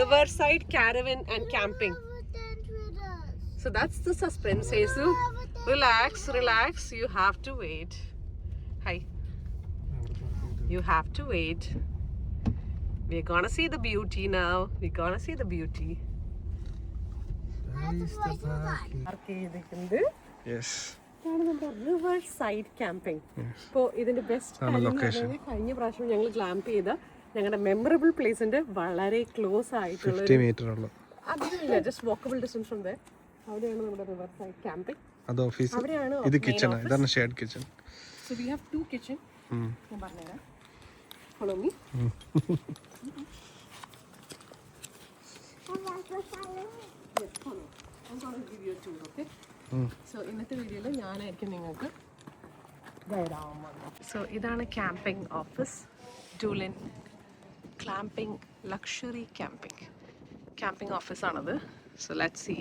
Riverside Caravan and Camping. So that's the suspense, Esu. Relax, relax. You have to wait. Hi. You have to wait. We're gonna see the beauty now. We're gonna see the beauty. Yes. Riverside Camping. So, this is the best location. ഞങ്ങളുടെ memorable പ്ലേസിന്റെ വളരെ close ആയിട്ടുള്ള 50 metre ഉള്ളു. അതില്ല just walkable distance from there. അവിടെയാണ് നമ്മുടെ river side camping. അത് office. ഇത് kitchen. ഇതാണ് shared kitchen. So we have 2 kitchen. ഞാൻ പറഞ്ഞുതരാം. Follow me. സോ ഇന്നത്തെ വീഡിയോയിൽ ഞാനായിരിക്കും നിങ്ങൾക്ക് ഗൈഡ് ആവാൻ പോകുന്നത്. സോ ഇതാണ് camping office. Doolin glamping luxury camping ഓഫീസാണത്. So let's see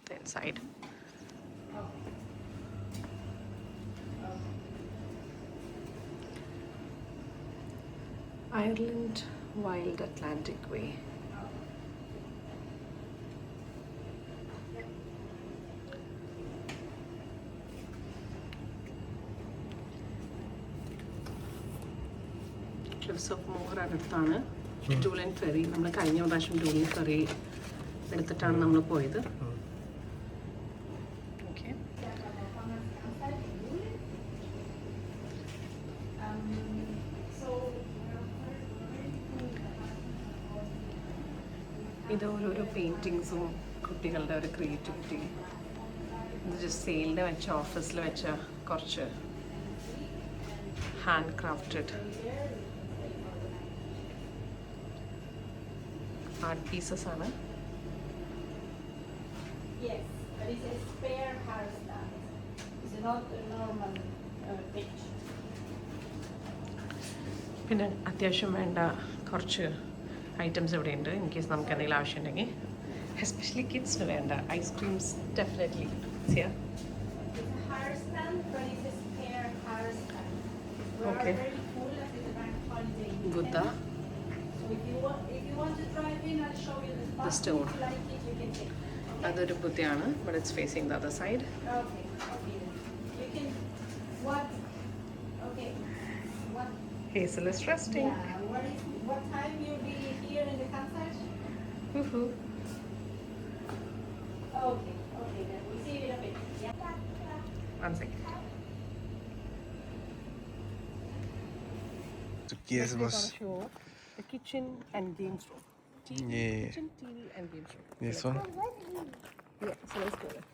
the inside. Ireland Wild Atlantic Way. Cliffs of Moher അടുത്താണ് ഡൂലിൻ ഫെറി. നമ്മൾ കഴിഞ്ഞ പ്രാവശ്യം ഡൂലിൻ ഫെറി എടുത്തിട്ടാണ് നമ്മൾ പോയത്. ഓക്കെ, ഇത് ഓരോരോ പെയിൻറ്റിങ്സും കുട്ടികളുടെ ഒരു ക്രിയേറ്റിവിറ്റി. ഇത് ജസ്റ്റ് സെയിലിൽ വെച്ച ഓഫീസിൽ വെച്ച കുറച്ച് ഹാൻഡ് ക്രാഫ്റ്റഡ് ആർട്ട് പീസസ് ആണ്. പിന്നെ അത്യാവശ്യം വേണ്ട കുറച്ച് ഐറ്റംസ് ഇവിടെ ഉണ്ട് ഇൻ കേസ് നമുക്ക് എന്തെങ്കിലും ആവശ്യമുണ്ടെങ്കിൽ. എസ്പെഷ്യലി കിഡ്സിന് വേണ്ട ice creams definitely okay. Buddha, the stone. അതൊരു ബുദ്ധയാണ്, but it's facing the other side. Hazel is resting. What time you'll be here in the campsite? Woohoo. Okay, then we'll see you in a bit. Yeah. One second. Yes, boss. Show the kitchen and games room. TV, Yeah. Kitchen, TV and games room. This one? Yeah, so let's go there.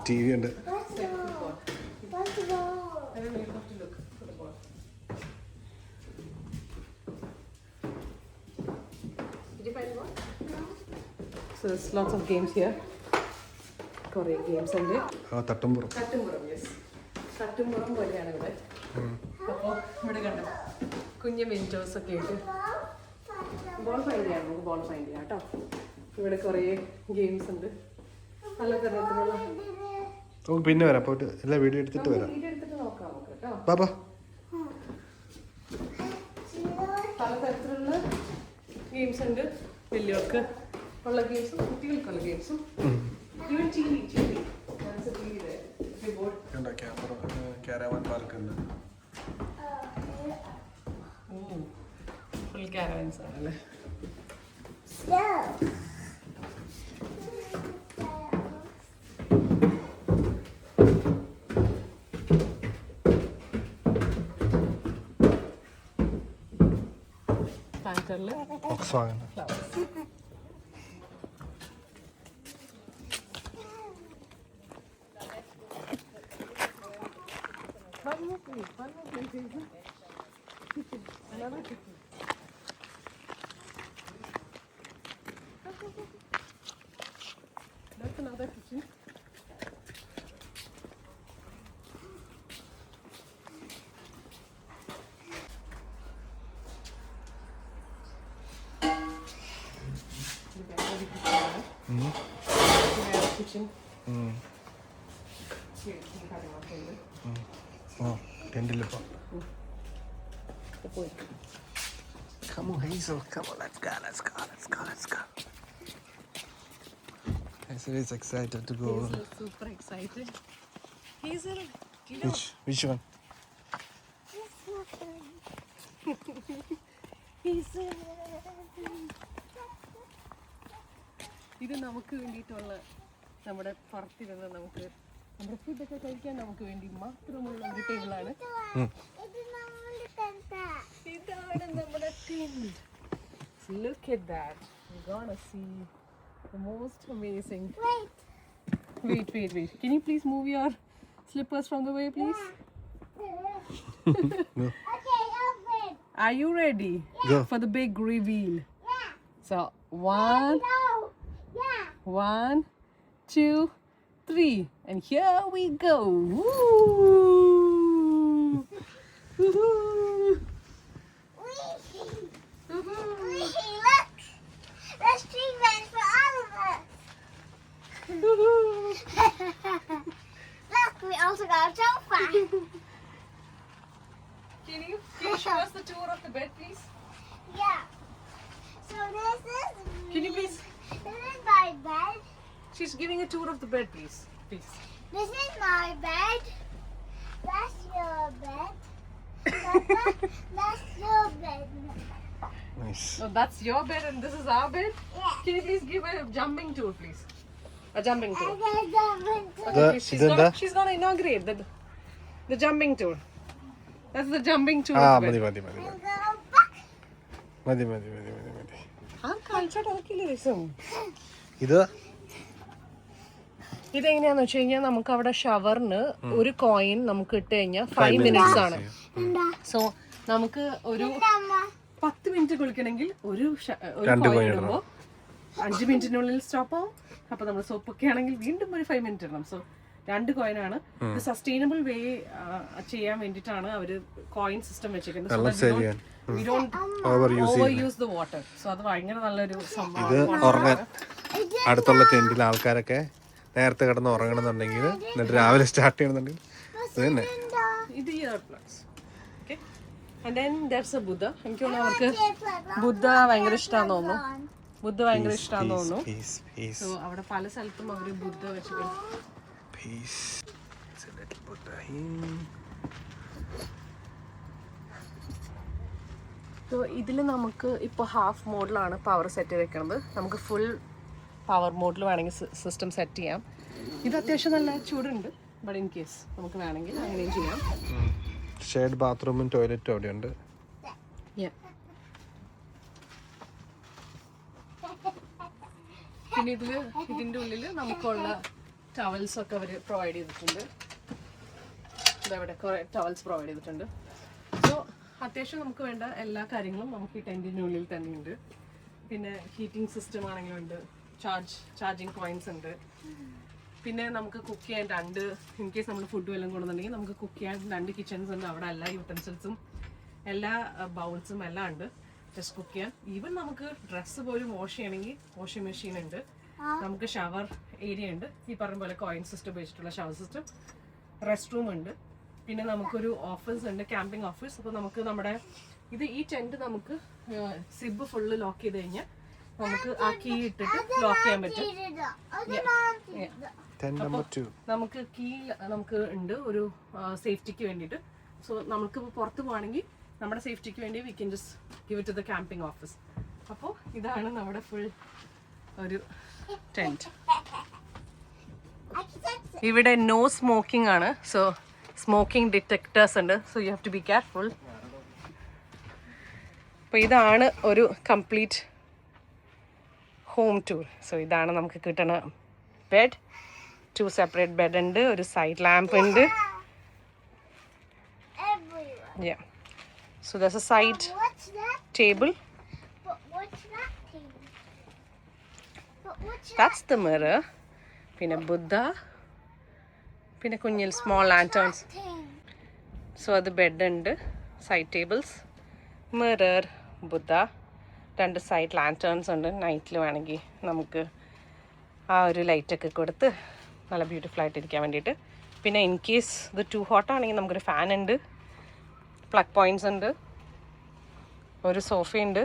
TV ഉണ്ട്. So there's lots of games here. കുറേ games ഉണ്ട്. തട്ടുംപുറം. Yes, തട്ടുംപുറം പോലെയാണ് ഇവിടെ. അപ്പോൾ ഇവിടെ കണ്ടോ കുഞ്ഞ് Windows ഒക്കെ ആയിട്ട് ബോൾ ഫൈൻഡ് ചെയ്യാം. നമുക്ക് ബോൾ ഫൈൻഡ് ചെയ്യാം കേട്ടോ. ഇവിടെ കുറേ ഗെയിംസ് ഉണ്ട്. പല തരത്തിലുള്ള നമുക്ക് പിന്നെ വരാം. പോയിട്ട് എല്ലാ വീഡിയോ എടുത്തിട്ട് വരാം. നോക്കാം നമുക്ക് കേട്ടോ. പാപ്പാ പലതരത്തിലുള്ള ഗെയിംസ് ഉണ്ട്. വലിയവർക്ക് ഉള്ള ഗെയിംസും കുട്ടികൾക്കുള്ള ഗെയിംസും. കാരവാൻ പാർക്ക് ഉണ്ട്. ഫുൾ കാരവാൻസ് ആണല്ലേ. സ്റ്റിക്കറിൽ Volkswagen. That's another kitchen. Kitchen. Oh, tent. Come on, Hazel. Come on, let's go. Hazel is excited to go. Hazel is super excited. Hazel, do you know? Which one? Hazel. ഇത് നമുക്ക് വേണ്ടിയിട്ടുള്ള നമ്മുടെ പുറത്തിരുന്ന് നമുക്ക് നമ്മുടെ ഫുഡൊക്കെ കഴിക്കാൻ നമുക്ക് വേണ്ടി മാത്രമുള്ള ഒരു ടേബിളാണ്. ഇതാണ് നമ്മുടെ tent. Look at that. You're gonna see the most amazing. Wait. Can you please move your slippers from the way, please? No. Are you ready Go. for the big reveal? So 1, 2, 3, and here we go. Woo! Woohoo! Look! There's tree vents for all of us. Look, we also got a sofa. Can you show us the tour of the bed, please? Yeah. So this is. Can you please? This is my bed. She's giving a tour of the bed, please. This is my bed. That's your bed. That's your bed. Nice. So that's your bed and this is our bed. Yeah. Can you please give a jumping tour, please? A jumping tour. I got jump into. Okay, The- she's gonna inaugurate the jumping tour. That's the jumping tour. Ah, of the bed. മതി. Go back. മതി. ആ കാണിച്ചോട്ട് അതൊക്കെയില്ലേ രസം. ഇത് ഇതെങ്ങനെയാന്ന് വെച്ച് കഴിഞ്ഞാൽ നമുക്ക് അവിടെ ഷവറിന് ഒരു കോയിൻ നമുക്ക് ഇട്ട് കഴിഞ്ഞാൽ 5 minutes ആണ്. സോ നമുക്ക് ഒരു 10 മിനിറ്റ് കുളിക്കണമെങ്കിൽ ഒരു കോയിൻ ഇടുമ്പോൾ 5 മിനിറ്റിനുള്ളിൽ സ്റ്റോപ്പ് ആവും. അപ്പൊ നമ്മൾ സോപ്പൊക്കെ ആണെങ്കിൽ വീണ്ടും ഒരു 5 മിനിറ്റ് ഇടണം. സോ 2 കോയിനാണ്. ഇത് സസ്റ്റൈനബിൾ വേ ചെയ്യാൻ വേണ്ടിയിട്ടാണ് അവര് കോയിൻ സിസ്റ്റം വെച്ചിരിക്കുന്നത്. We don't overuse the water. So അത് ഭയങ്കര നല്ലൊരു ഇത് സംഭവമാണ്. ഉറങ്ങാൻ അടുത്തുള്ള ടെന്റിൽ ആൾക്കാരൊക്കെ നേരത്തെ കിടന്ന് ഉറങ്ങണമെന്നുണ്ടെങ്കിൽ എന്നിട്ട് രാവിലെ സ്റ്റാർട്ട് ചെയ്യണമെന്നുണ്ടെങ്കിൽ ഇത് തന്നെ. ഇത് ear plugs. Okay. And then that's a Buddha. എനിക്ക് തോന്നുന്നു അവർക്ക് ബുദ്ധ ഭയങ്കര ഇഷ്ടമാണെന്ന് തോന്നുന്നു. സോ അവിടെ പല സ്ഥലത്തും അവര് ബുദ്ധ വെച്ചിട്ടുണ്ട്. സോ ഇതിൽ നമുക്ക് ഇപ്പോൾ ഹാഫ് മോഡിലാണ് പവർ സെറ്റ് വെക്കുന്നത്. നമുക്ക് ഫുൾ പവർ മോഡിൽ വേണമെങ്കിൽ സിസ്റ്റം സെറ്റ് ചെയ്യാം. ഇത് അത്യാവശ്യം നല്ല ചൂടുണ്ട്. ബട്ട് ഇൻ കേസ് നമുക്ക് വേണമെങ്കിൽ അങ്ങനെയും ചെയ്യാം. ഷെയർഡ് ബാത്റൂമും ടോയ്ലറ്റും അവിടെ ഉണ്ട്. പിന്നെ ഇതിൻ്റെ ഉള്ളിൽ നമുക്കുള്ള ടവൽസ് ഒക്കെ അവർ പ്രൊവൈഡ് ചെയ്തിട്ടുണ്ട്. ഇതവിടെ കുറേ ടവൽസ് പ്രൊവൈഡ് ചെയ്തിട്ടുണ്ട്. സോ അത്യാവശ്യം നമുക്ക് വേണ്ട എല്ലാ കാര്യങ്ങളും നമുക്ക് ഈ ടെൻറ്റിൻ്റെ ഉള്ളിൽ തന്നെയുണ്ട്. പിന്നെ ഹീറ്റിംഗ് സിസ്റ്റം ആണെങ്കിലും ഉണ്ട്. ചാർജിങ് പോയിന്റ്സ് ഉണ്ട്. പിന്നെ നമുക്ക് കുക്ക് ചെയ്യാൻ 2 ഇൻ കേസ് നമ്മൾ ഫുഡ് വല്ലതും കൊണ്ടുവന്നിട്ടുണ്ടെങ്കിൽ നമുക്ക് കുക്ക് ചെയ്യാൻ 2 കിച്ചൺസ് ഉണ്ട്. അവിടെ എല്ലാ യൂട്ടൻസിൽസും എല്ലാ ബൗൾസും എല്ലാം ഉണ്ട് ജസ്റ്റ് കുക്ക് ചെയ്യാൻ. ഈവൻ നമുക്ക് ഡ്രസ്സ് പോലും വാഷ് ചെയ്യണമെങ്കിൽ വാഷിംഗ് മെഷീൻ ഉണ്ട്. നമുക്ക് ഷവർ ഏരിയ ഉണ്ട്. ഈ പറഞ്ഞ പോലെ കോയിൻ സിസ്റ്റം ഉപയോഗിച്ചിട്ടുള്ള ഷവർ സിസ്റ്റം. റെസ്റ്റ് റൂം ഉണ്ട്. പിന്നെ നമുക്കൊരു ഓഫീസ് ഉണ്ട്, ക്യാമ്പിംഗ് ഓഫീസ്. അപ്പോൾ നമുക്ക് നമ്മുടെ ഈ ടെൻറ്റ് നമുക്ക് സിബ് ഫുള്ള് ലോക്ക് ചെയ്ത് കഴിഞ്ഞാൽ നമുക്ക് ആ കീ ഇട്ടിട്ട് ലോക്ക് ചെയ്യാൻ പറ്റും. നമുക്ക് കീ നമുക്ക് ഉണ്ട് ഒരു സേഫ്റ്റിക്ക് വേണ്ടിയിട്ട്. സോ നമുക്ക് പുറത്ത് പോവാണെങ്കിൽ നമ്മുടെ സേഫ്റ്റിക്ക് വേണ്ടി we can just give it to the camping office. അപ്പോൾ ഇതാണ് നമ്മുടെ ഫുൾ ഒരു ടെൻറ്റ്. ഇവിടെ നോ സ്മോക്കിംഗ് ആണ്. സോ സ്മോക്കിംഗ് ഡിറ്റക്ടേഴ്സ് ഉണ്ട്. So you have to be careful. അപ്പോൾ ഇതാണ് ഒരു കംപ്ലീറ്റ് ഹോം ടൂർ. സോ ഇതാണ് നമുക്ക് കിട്ടുന്ന ബെഡ്. 2 സെപ്പറേറ്റ് ബെഡ് ഉണ്ട്, ഒരു സൈഡ് ലാമ്പ് ഉണ്ട്. Everywhere. Yeah. So there's a side What's that? table. But what's that thing? But what's That's the mirror. പിന്നെ ബുദ്ധ, പിന്നെ കുഞ്ഞിൽ small lanterns. that thing? So അത് bed ഉണ്ട്, സൈഡ് ടേബിൾസ്, മിറർ, ബുദ്ധ, 2 side lanterns ഉണ്ട്. നൈറ്റിൽ വേണമെങ്കിൽ നമുക്ക് ആ ഒരു ലൈറ്റൊക്കെ കൊടുത്ത് നല്ല ബ്യൂട്ടിഫുൾ ആയിട്ട് ഇരിക്കാൻ വേണ്ടിയിട്ട്. പിന്നെ ഇൻ കേസ് ഇത് ടു ഹോട്ട് ആണെങ്കിൽ നമുക്കൊരു ഫാൻ ഉണ്ട്, പ്ലഗ് പോയിൻറ്റ്സ് ഉണ്ട്, ഒരു സോഫയുണ്ട്.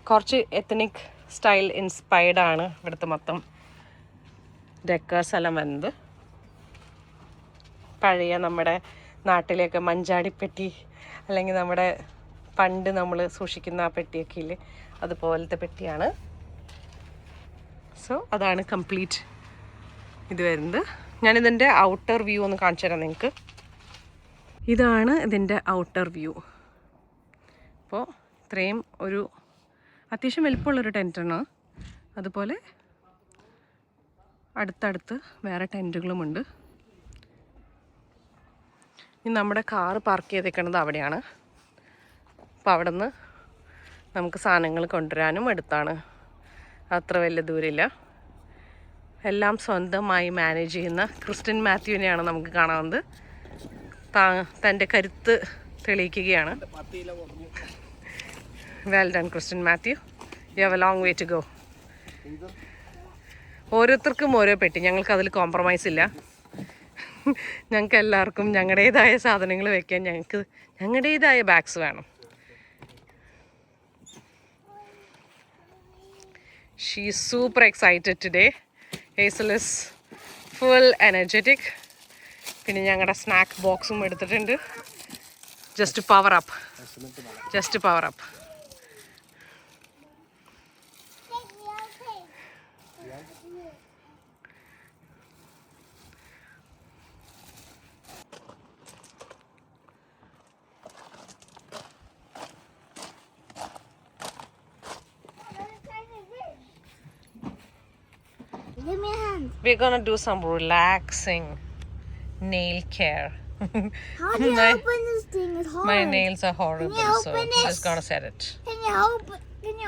കുറച്ച് എത്തനിക് സ്റ്റൈൽ ഇൻസ്പയർഡ് ആണ് ഇവിടുത്തെ മൊത്തം ഡെക്കേഴ്സ് എല്ലാം വരുന്നത്. പഴയ നമ്മുടെ നാട്ടിലെയൊക്കെ മഞ്ചാടിപ്പെട്ടി, അല്ലെങ്കിൽ നമ്മുടെ പണ്ട് നമ്മൾ സൂക്ഷിക്കുന്ന ആ പെട്ടിയൊക്കെ ഇല്ലേ, അതുപോലത്തെ പെട്ടിയാണ്. സോ അതാണ് കംപ്ലീറ്റ് ഇത് വരുന്നത്. ഞാനിതിൻ്റെ ഔട്ടർ വ്യൂ ഒന്ന് കാണിച്ചു തരാം നിങ്ങൾക്ക്. ഇതാണ് ഇതിൻ്റെ ഔട്ടർ വ്യൂ. അപ്പോൾ ഇത്രയും ഒരു അത്യാവശ്യം വലിപ്പമുള്ളൊരു ടെൻറ്റാണ്. അതുപോലെ അടുത്തടുത്ത് വേറെ ടെൻറ്റുകളുമുണ്ട്. ഇനി നമ്മുടെ കാറ് പാർക്ക് ചെയ്തേക്കുന്നത് അവിടെയാണ്. അപ്പോൾ അവിടെ നിന്ന് നമുക്ക് സാധനങ്ങൾ കൊണ്ടുവരാനും അടുത്താണ്, അത്ര വലിയ ദൂരമില്ല. എല്ലാം സ്വന്തമായി മാനേജ് ചെയ്യുന്ന ക്രിസ്ത്യൻ മാത്യുവിനെയാണ് നമുക്ക് കാണാവുന്നത്. തൻ്റെ കരുത്ത് തെളിയിക്കുകയാണ്. Well done Christian Mathew, you have a long way to go. ഓരോരുത്തർക്കും ഓരോ പെട്ടി, ഞങ്ങൾക്ക് അതിൽ കോംപ്രമൈസ് ഇല്ല. ഞങ്ങൾക്ക് എല്ലാവർക്കും ഞങ്ങളുടേതായ സാധനങ്ങൾ വെക്കാൻ ഞങ്ങൾക്ക് ഞങ്ങളുടേതായ ബാഗ്സ് വേണം. She is super excited today. Hazel is full energetic. പിന്നെ ഞങ്ങളുടെ സ്നാക്ക് ബോക്സും എടുത്തിട്ടുണ്ട്. Just power up. Give me a hand. We're gonna do some relaxing nail care. How do you My- open this thing? It's hard. My nails are horrible, Can you so open I'm this? just gonna set it. Can you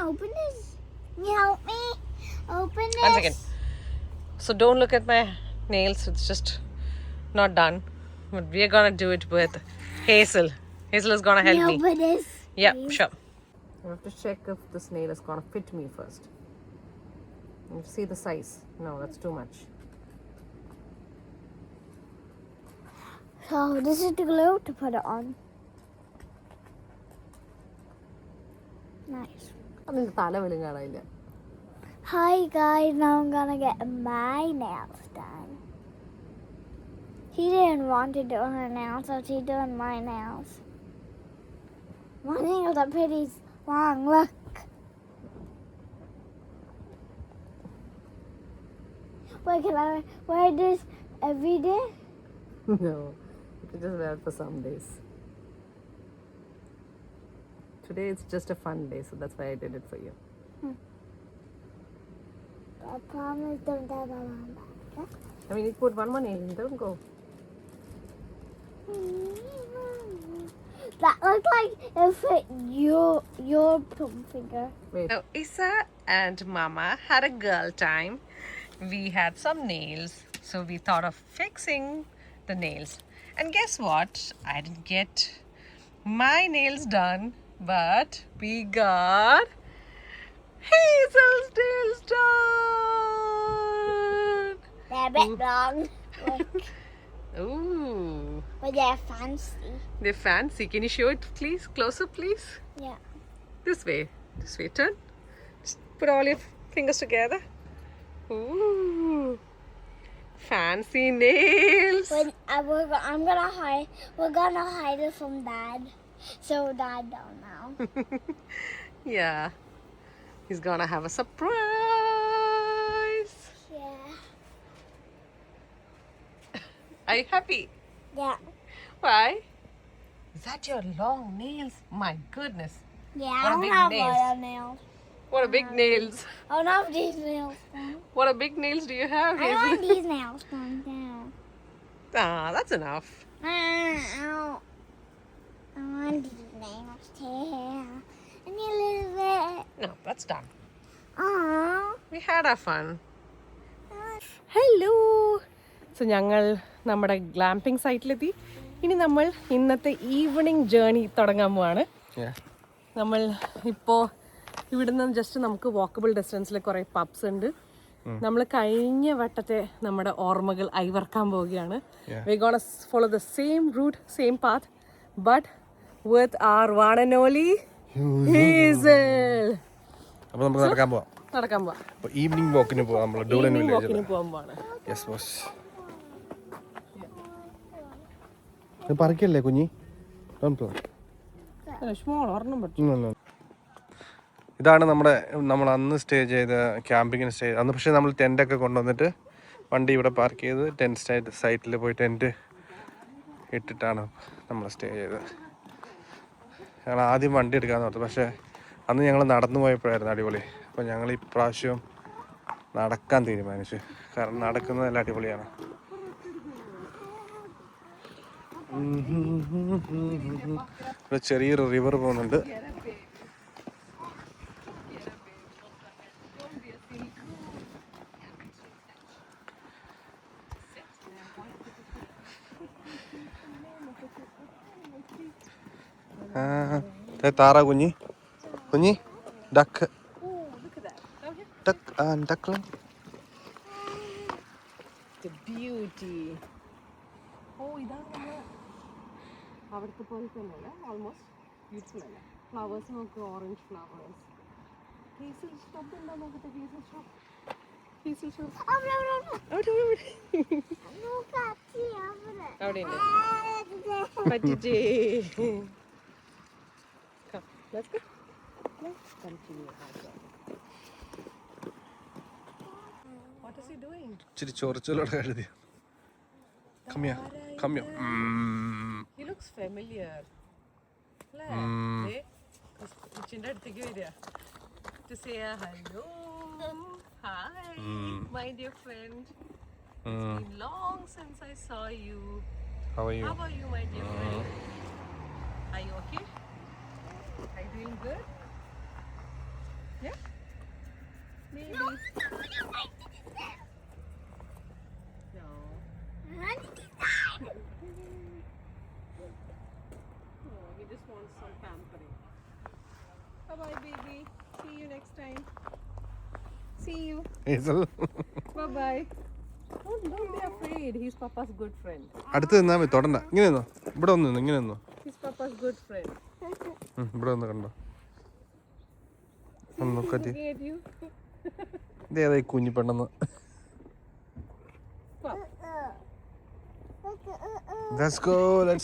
open this? Can you help me open this? One second. So don't look at my nails, it's just not done. But we're gonna do it with Hazel. Hazel is gonna help Can you me. open this? Yeah, please? sure. I have to check if this nail is gonna fit me first. You see the size? No, that's too much. So this is the glue to put it on. Nice. അതിന്റെ തല വലും കാണാനില്ല. Hi guys, now I'm gonna get my nails done. He didn't want to do her nails, so she's doing my nails. My nails are pretty long, look. Wait, can I wear this every day? No, you can just wear it for some days. Today it's just a fun day, so that's why I did it for you. I promise don't have a long back. I mean, you put one more nail in, don't go. That looks like it fit your thumb finger. Wait. So Isa and Mama had a girl time. We had some nails, so we thought of fixing the nails. And guess what? I didn't get my nails done, but we got Hazel's nails done. They're a bit long, look, Ooh, but they're fancy. they're fancy. Can you show it, please? Closer, please. Yeah. This way. Turn. Just put all your fingers together. Ooh, fancy nails. When we're gonna hide it from Dad, so Dad don't know. Yeah, he's gonna have a surprise. Yeah. Are you happy? Yeah. Why? Is that your long nails? My goodness. Yeah, What a I big don't have nails. lot of nails. What a big nails. I don't have these nails. What a big nails do you have, I Hazel? want these nails done too. Ah, that's enough. I want these nails too. And a little bit. No, that's done. Aww. We had our fun. Hello. So ഞങ്ങൾ നമ്മുടെ glamping സൈറ്റിലെത്തി. ഇനി നമ്മൾ ഇന്നത്തെ evening journey തുടങ്ങാൻ പോവാണ്. നമ്മൾ ഇപ്പോൾ ഇവിടുന്ന് ജസ്റ്റ് നമുക്ക് വാക്കബിൾ ഡിസ്റ്റൻസിൽ കുറേ പബ്സ് ഉണ്ട്. നമ്മൾ കഴിഞ്ഞ വട്ടത്തെ നമ്മുടെ ഓർമ്മകൾ അയവർക്കാൻ പോവുകയാണ്. We gonna follow the same route, same path, but with our one and only Hazel. അപ്പോൾ നമുക്ക് നടക്കാൻ പോവാം. അപ്പോൾ ഈവനിങ് വാക്കിന് പോവാം. നമ്മൾ ഡൂളൻ വില്ലേജിൽ പോകാൻ പോവാണ്. Yes boss. പറക്കല്ലേ കുഞ്ഞി? ഇതാണ് നമ്മൾ അന്ന് സ്റ്റേ ചെയ്ത ക്യാമ്പിങ്ങിന് സ്റ്റേ. അന്ന് പക്ഷേ നമ്മൾ ടെൻ്റൊക്കെ കൊണ്ടുവന്നിട്ട് വണ്ടി ഇവിടെ പാർക്ക് ചെയ്ത് ടെൻറ്റ് സൈറ്റിൽ പോയി ടെൻറ്റ് ഇട്ടിട്ടാണ് നമ്മൾ സ്റ്റേ ചെയ്തത്. ഞങ്ങൾ ആദ്യം വണ്ടി എടുക്കാമെന്ന് ഓർത്തു, പക്ഷേ അന്ന് ഞങ്ങൾ നടന്നു പോയപ്പോഴായിരുന്നു അടിപൊളി. അപ്പോൾ ഞങ്ങൾ ഇപ്രാവശ്യം നടക്കാൻ തീരുമാനിച്ചു. കാരണം നടക്കുന്നത് നല്ല അടിപൊളിയാണ്. ഇവിടെ ചെറിയൊരു റിവർ പോകുന്നുണ്ട്. താറാ കുഞ്ഞി ഡക്ക് ഡക്ക് അവിടുത്തെ പോലെ തന്നെയല്ല, ഓൾമോസ്റ്റ് ബ്യൂട്ടിഫുൾ അല്ല. ഫ്ലവേഴ്സ് നോക്ക്, ഓറഞ്ച് ഫ്ലവേഴ്സ്. ഹേസൽ ഷോപ്പ് ഉണ്ടോ നോക്കട്ടെ. Hazel shop. അവിടെ ഉണ്ട്. പറ്റിച്ചേ. What is he doing? ഇച്ചിരി ചൊറിച്ചലോടെ എഴുതി. He looks familiar. കിച്ചൻ്റെ അടുത്തേക്ക് വരിക. To say hello. Hi, my dear friend. It's been long since I saw you. How are you? How are you, my dear friend? Are you okay? Are you doing good? Yeah? Maybe. No. He just wants some pampering. Bye-bye, baby. See you next time. See you. Hazel Bye-bye. Don't be afraid. He's Papa's good friend. അടുത്ത് നിന്നാ മതി, തൊടണ്ട. ഇങ്ങനെ നിന്നോ, ഇവിടെ ഒന്ന് നിന്നോ, ഇങ്ങനെ നിന്നോ. He's Papa's good friend. ഇവിടെ ഒന്ന് കണ്ടോ, ഒന്ന് നോക്കത്തി. Gave you. ഇതേതായി കുഞ്ഞി പെണ്ണെന്ന്. Let's go. Look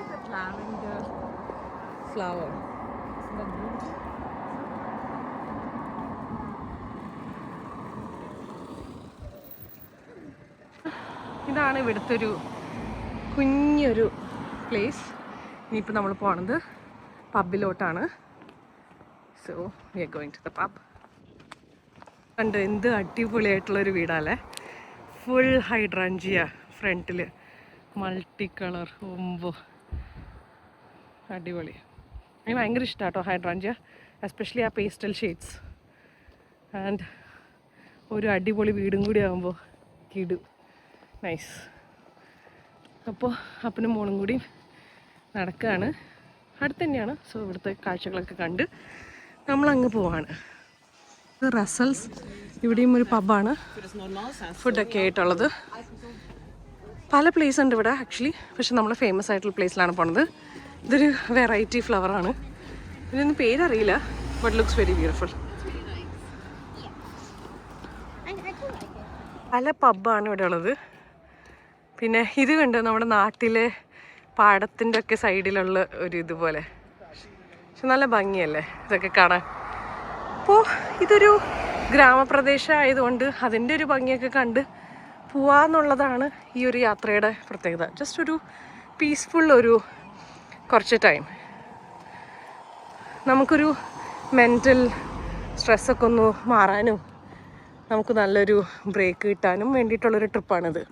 at that lavender flower. Isn't that beautiful? ഇതാണ് ഇവിടുത്തെ ഒരു കുഞ്ഞൊരു പ്ലേസ്. ഇനിയിപ്പോൾ നമ്മൾ പോണത് പബ്ബിലോട്ടാണ്. So we are going to the pub. കണ്ട് എന്ത് അടിപൊളിയായിട്ടുള്ളൊരു വീടാല്ലേ. ഫുൾ ഹൈഡ്രാഞ്ചിയ ഫ്രണ്ടിൽ, മൾട്ടി കളർ. ഒമ്പോ അടിപൊളി. എനിക്ക് ഭയങ്കര ഇഷ്ടമാണ് കേട്ടോ ഹൈഡ്രാഞ്ചിയ, എസ്പെഷ്യലി ആ പേസ്റ്റൽ ഷെയ്ഡ്സ്. ആൻഡ് ഒരു അടിപൊളി വീടും കൂടി ആകുമ്പോൾ കിടു നൈസ്. അപ്പോൾ അപ്പനും മോളും കൂടി നടക്കുകയാണ്. അടുത്ത് തന്നെയാണ്. സോ ഇവിടുത്തെ കാഴ്ചകളൊക്കെ കണ്ട് നമ്മളങ്ങ് പോവാണ്. ഇത് റസൽസ്. ഇവിടെയും ഒരു പബ്ബാണ്, ഫുഡൊക്കെ ആയിട്ടുള്ളത്. പല പ്ലേസ് ഉണ്ട് ഇവിടെ ആക്ച്വലി, പക്ഷെ നമ്മൾ ഫേമസ് ആയിട്ടുള്ള പ്ലേസിലാണ് പോണത്. ഇതൊരു വെറൈറ്റി ഫ്ലവറാണ്. ഇതിനൊന്നും പേരറിയില്ല, ബട്ട് ലുക്സ് വെരി ബ്യൂട്ടിഫുൾ. പല പബ്ബാണ് ഇവിടെ ഉള്ളത്. പിന്നെ ഇത് കണ്ട് നമ്മുടെ നാട്ടിലെ പാടത്തിൻ്റെ ഒക്കെ സൈഡിലുള്ള ഒരു ഇതുപോലെ. പക്ഷെ നല്ല ഭംഗിയല്ലേ ഇതൊക്കെ കാണാൻ. അപ്പോൾ ഇതൊരു ഗ്രാമപ്രദേശം ആയതുകൊണ്ട് അതിൻ്റെ ഒരു ഭംഗിയൊക്കെ കണ്ട് പോവാന്നുള്ളതാണ് ഈ ഒരു യാത്രയുടെ പ്രത്യേകത. ജസ്റ്റ് ഒരു പീസ്ഫുൾ ഒരു കുറച്ച് ടൈം നമുക്കൊരു മെൻ്റൽ സ്ട്രെസ്സൊക്കെ ഒന്ന് മാറാനും നമുക്ക് നല്ലൊരു ബ്രേക്ക് കിട്ടാനും വേണ്ടിയിട്ടുള്ളൊരു ട്രിപ്പാണിത്.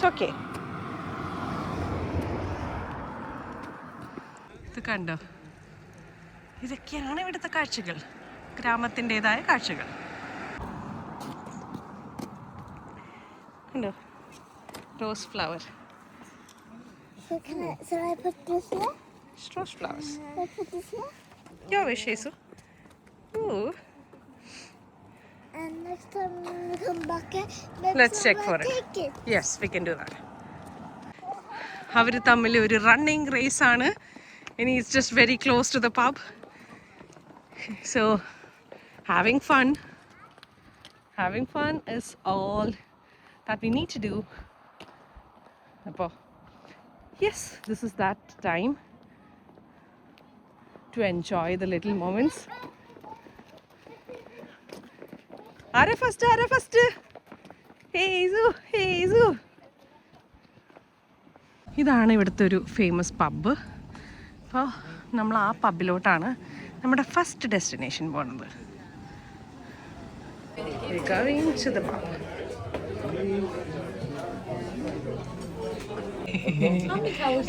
ഓക്കെ, ഇത് കണ്ടോ, ഇതൊക്കെയാണ് ഇവിടുത്തെ കാഴ്ചകൾ, ഗ്രാമത്തിൻ്റെതായ കാഴ്ചകൾ കണ്ടോ. Rose flower, So I put this here? Rose flowers. I put this here? Your wish, Jesu. Ooh. And next time when we come back here, Let's check for it. take it. Yes, we can do that. അവർ തമ്മിൽ ഒരു running race ആണ്. ഇനി it's just very close to the pub. So having fun is all that we need to do. അപ്പോൾ yes, this is that time to enjoy the little moments. ആരാ first? ഹേസു. ഇതാണ് ഇവിടുത്തെ ഒരു ഫേമസ് പബ്ബ്. അപ്പോൾ നമ്മൾ ആ പബ്ബിലോട്ടാണ് നമ്മുടെ ഫസ്റ്റ് ഡെസ്റ്റിനേഷൻ പോകുന്നത്. Going to the pub.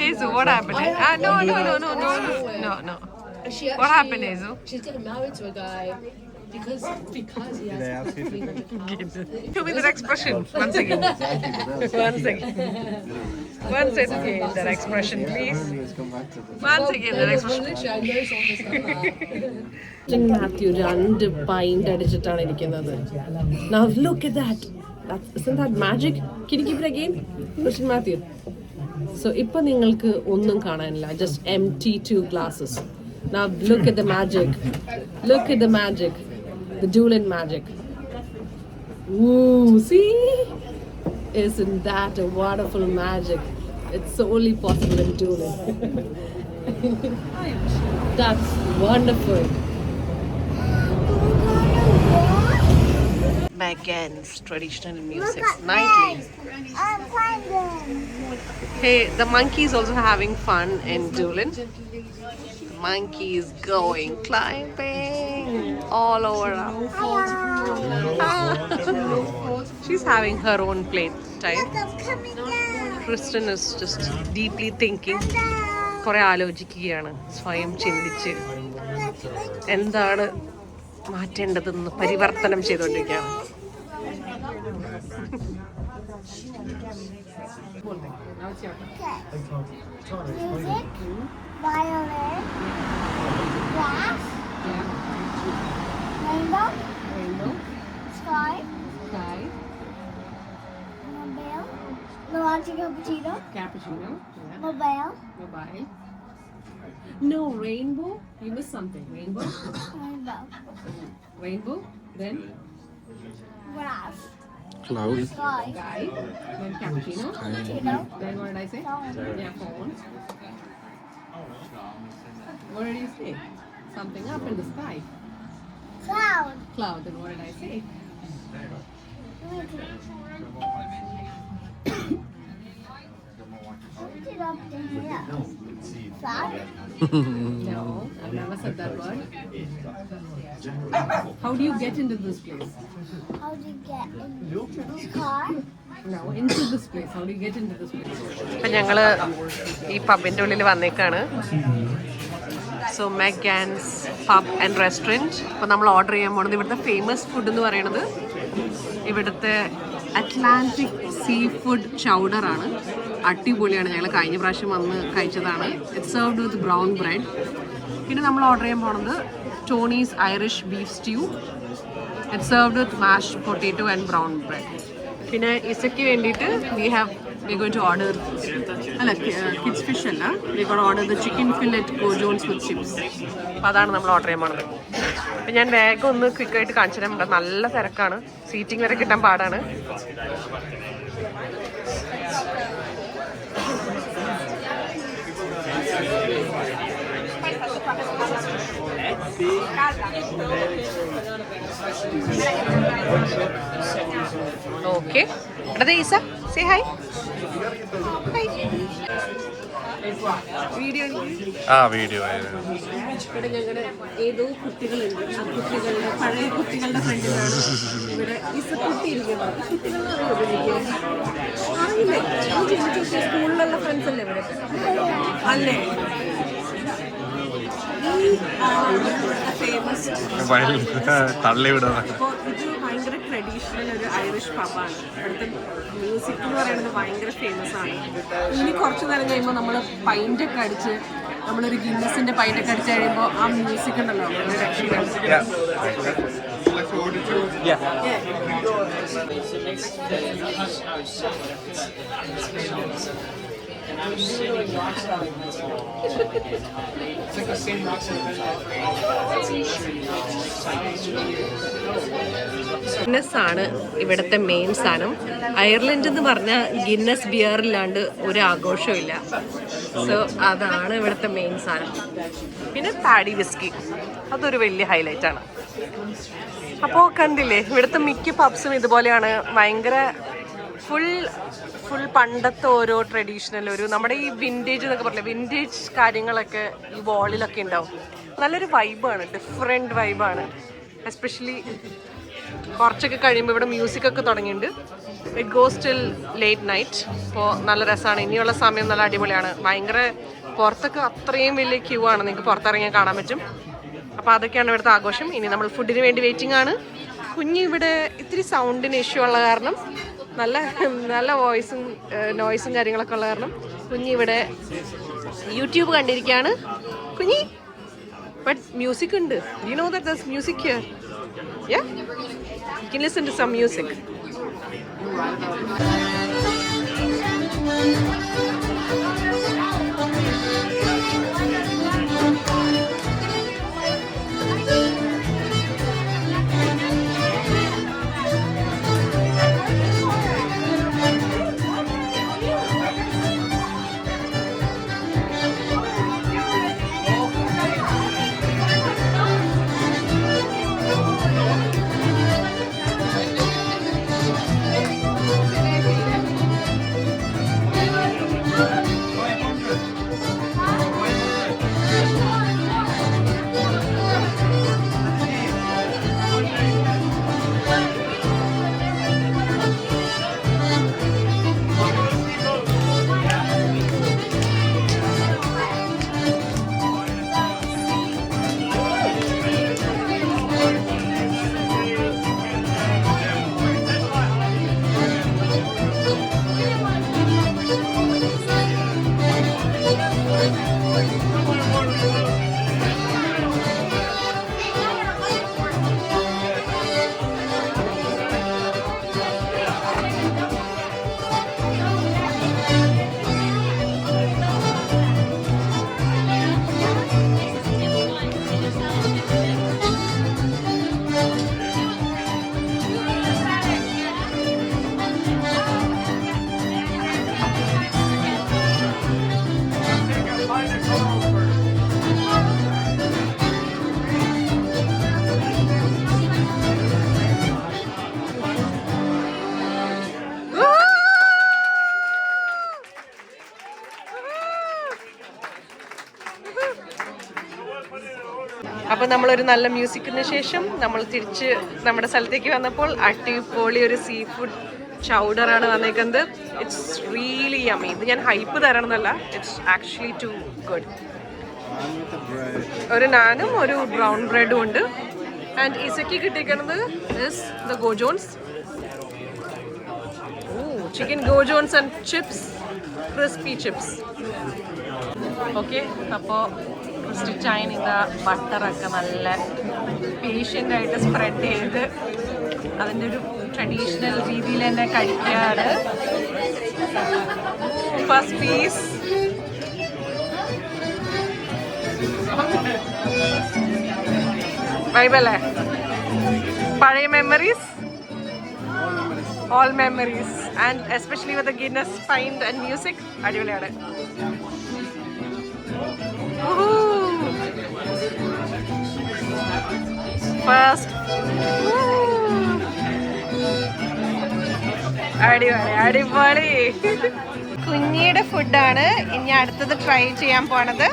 Hazel, what happened? No. What happened, Hazel? She's getting married to a guy because he has Show me that expression once again. Once again, that expression, please. Once again, that expression. Matthew, 2 pint അടിച്ചിട്ടാണ് ഇരിക്കുന്നത്. Now look at that. Isn't that magic? Can you keep it again? Christian Matthew. So ഇപ്പൊ നിങ്ങൾക്ക് ഒന്നും കാണാനില്ല. Just empty 2 glasses. Now look at the magic. Look at the magic. The Doolan magic. Ooh, see? Isn't that a wonderful magic? It's only possible in Doolan. That's wonderful. Megan's traditional music nightly. I'm climbing. Hey, the monkey is also having fun in Doolan. The monkey is going climbing all over. She's having her own playtime. I'm coming down. Kristen is just deeply thinking. കുറെ ആലോചിക്കുകയാണ്, സ്വയം ചിന്തിച്ച് എന്താണ് മാറ്റേണ്ടതെന്ന് പരിവർത്തനം ചെയ്തുകൊണ്ടിരിക്കുകയാണ്. Music, violin, glass, rainbow, sky, mobile, latte cappuccino, mobile, No, rainbow. You missed something. Rainbow. Rainbow. Then grass, Cloud. sky, then cappuccino. cappuccino, Then what did I say? phone, Yeah, phone. What did you say? Something up in the sky. cloud. Cloud. Then what did I say? Put it up in here. Cloud. No, I've never said that word. How do you get into this place? How do you get into this car? No, into this place. How do you get into this place? അപ്പം ഞങ്ങൾ ഈ പബിൻ്റെ ഉള്ളിൽ വന്നേക്കാണ്. So Megan's pub and restaurant. അപ്പോൾ നമ്മൾ order ചെയ്യാൻ പോകുന്നത് ഇവിടുത്തെ ഫേമസ് ഫുഡ് എന്ന് പറയുന്നത് ഇവിടുത്തെ അറ്റ്ലാന്റിക് സീ ഫുഡ് ചൗഡറാണ്. അടിപൊളിയാണ്. ഞങ്ങൾ കഴിഞ്ഞ പ്രാവശ്യം വന്ന് കഴിച്ചതാണ്. It's served with brown bread. പിന്നെ നമ്മൾ ഓർഡർ ചെയ്യാൻ പോകുന്നത് Tony's Irish beef stew. It's served with mashed potato and brown bread. പിന്നെ ഇസയ്ക്ക് വേണ്ടിയിട്ട് വി ഗോയിങ് ടു ഓർഡർ അല്ല കിഡ്സ് ഫിഷ് അല്ല, we got order the chicken fillet gojones with chips. അപ്പോൾ അതാണ് നമ്മൾ ഓർഡർ ചെയ്യാൻ പോണത്. അപ്പം ഞാൻ വേഗം ഒന്ന് ക്വിക്കായിട്ട് കാണിച്ചു തരാം. നല്ല തിരക്കാണ്, സീറ്റിംഗ് വരെ കിട്ടാൻ പാടാണ്. ഓക്കെ, ഇവിടെ Isa say hi. Video video ഇവിടെ ഞങ്ങളുടെ ഏതോ കുട്ടികളുണ്ട്. ആ കുട്ടികളുടെ പഴയ കുട്ടികളുടെ ഫ്രണ്ടിലാണ് ഇവിടെ കുട്ടി ഇരിക്കുന്നത്. സ്കൂളിലുള്ള ഫ്രണ്ട്സ് അല്ലേ ഇവിടെ അല്ലേ? ഫേമസ്. അപ്പോൾ ഇത് ഭയങ്കര ട്രഡീഷണൽ ഒരു ഐറിഷ് പബ്ബാണ്. ഇവിടുത്തെ മ്യൂസിക് എന്ന് പറയുന്നത് ഭയങ്കര ഫേമസ് ആണ്. ഇനി കുറച്ച് നേരം കഴിയുമ്പോൾ നമ്മൾ പൈൻ്റൊക്കെ അടിച്ച്, നമ്മളൊരു ഗിന്നസിൻ്റെ പൈൻ്റൊക്കെ അടിച്ച് കഴിയുമ്പോൾ ആ മ്യൂസിക് ഉണ്ടല്ലോ ഒരു രക്ഷയിലാണ്. ഗിന്നസ് ആണ് ഇവിടുത്തെ മെയിൻ സാധനം. അയർലൻഡ് എന്ന് പറഞ്ഞാൽ ഗിന്നസ് ബിയർ ഇല്ലാണ്ട് ഒരു ആഘോഷവും ഇല്ല. സോ അതാണ് ഇവിടുത്തെ മെയിൻ സാധനം. പിന്നെ പാഡി വിസ്കി, അതൊരു വലിയ ഹൈലൈറ്റ് ആണ്. അപ്പോൾ കണ്ടില്ലേ, ഇവിടുത്തെ മിക്ക പബ്സും ഇതുപോലെയാണ്. ഭയങ്കര ഫുൾ പണ്ടത്തെ ഓരോ ട്രഡീഷണൽ ഒരു നമ്മുടെ ഈ വിൻറ്റേജ് എന്നൊക്കെ പറഞ്ഞില്ലേ, വിൻറ്റേജ് കാര്യങ്ങളൊക്കെ ഈ വാളിലൊക്കെ ഉണ്ടാവും. നല്ലൊരു വൈബാണ്, ഡിഫറെൻറ്റ് വൈബാണ്. എസ്പെഷ്യലി കുറച്ചൊക്കെ കഴിയുമ്പോൾ ഇവിടെ മ്യൂസിക് ഒക്കെ തുടങ്ങിയിട്ടുണ്ട്. It goes till late night. അപ്പോൾ നല്ല രസമാണ്. ഇനിയുള്ള സമയം നല്ല അടിപൊളിയാണ്. ഭയങ്കര പുറത്തൊക്കെ അത്രയും വലിയ ക്യൂ ആണ്, നിങ്ങൾക്ക് പുറത്തിറങ്ങിയാൽ കാണാൻ പറ്റും. അപ്പോൾ അതൊക്കെയാണ് ഇവിടുത്തെ ആഘോഷം. ഇനി നമ്മൾ ഫുഡിന് വേണ്ടി വെയിറ്റിംഗ് ആണ്. കുഞ്ഞിവിടെ ഇത്തിരി സൗണ്ടിന് ഇഷ്യൂ ഉള്ള കാരണം, നല്ല നോയ്സും കാര്യങ്ങളൊക്കെ ഉള്ള കാരണം കുഞ്ഞിവിടെ യൂട്യൂബ് കണ്ടിരിക്കുകയാണ്. കുഞ്ഞി ബട്ട് മ്യൂസിക് ഉണ്ട്. യു നോ ദാറ്റ് ദർസ് music here. Yeah? You can listen to some music. അപ്പോൾ നമ്മളൊരു നല്ല മ്യൂസിക്കിന് ശേഷം നമ്മൾ തിരിച്ച് നമ്മുടെ സ്ഥലത്തേക്ക് വന്നപ്പോൾ അടിപൊളി ഒരു സീ ഫുഡ് ചൗഡറാണ് വന്നേക്കുന്നത്. It's really yummy. ഇത് ഞാൻ ഹൈപ്പ് തരണമെന്നല്ല, ഇറ്റ്സ് ആക്ച്വലി ടു ഗുഡ്. ഒരു നാനും ഒരു ബ്രൗൺ ബ്രെഡും ഉണ്ട്. ആൻഡ് ഈസയ്ക്ക് കിട്ടിയിരിക്കുന്നത് is the goujons. Chicken goujons and chips, crispy chips. Okay, അപ്പോൾ ചൈന ഇതാ ബട്ടറൊക്കെ നല്ല പേഷ്യൻ്റായിട്ട് സ്പ്രെഡ് ചെയ്ത് അതിൻ്റെ ഒരു ട്രഡീഷണൽ രീതിയിൽ തന്നെ കഴിക്കാറ്. Breakfast peas. വൈബല്ലേ? പഴയ memories, all memories, and especially with the Guinness pint and music. അടിപൊളിയാണ്. ഫസ്റ്റ് അടിപൊളി അടിപൊളി. കുഞ്ഞിയുടെ ഫുഡാണ് ഇനി അടുത്തത് ട്രൈ ചെയ്യാൻ പോണത്.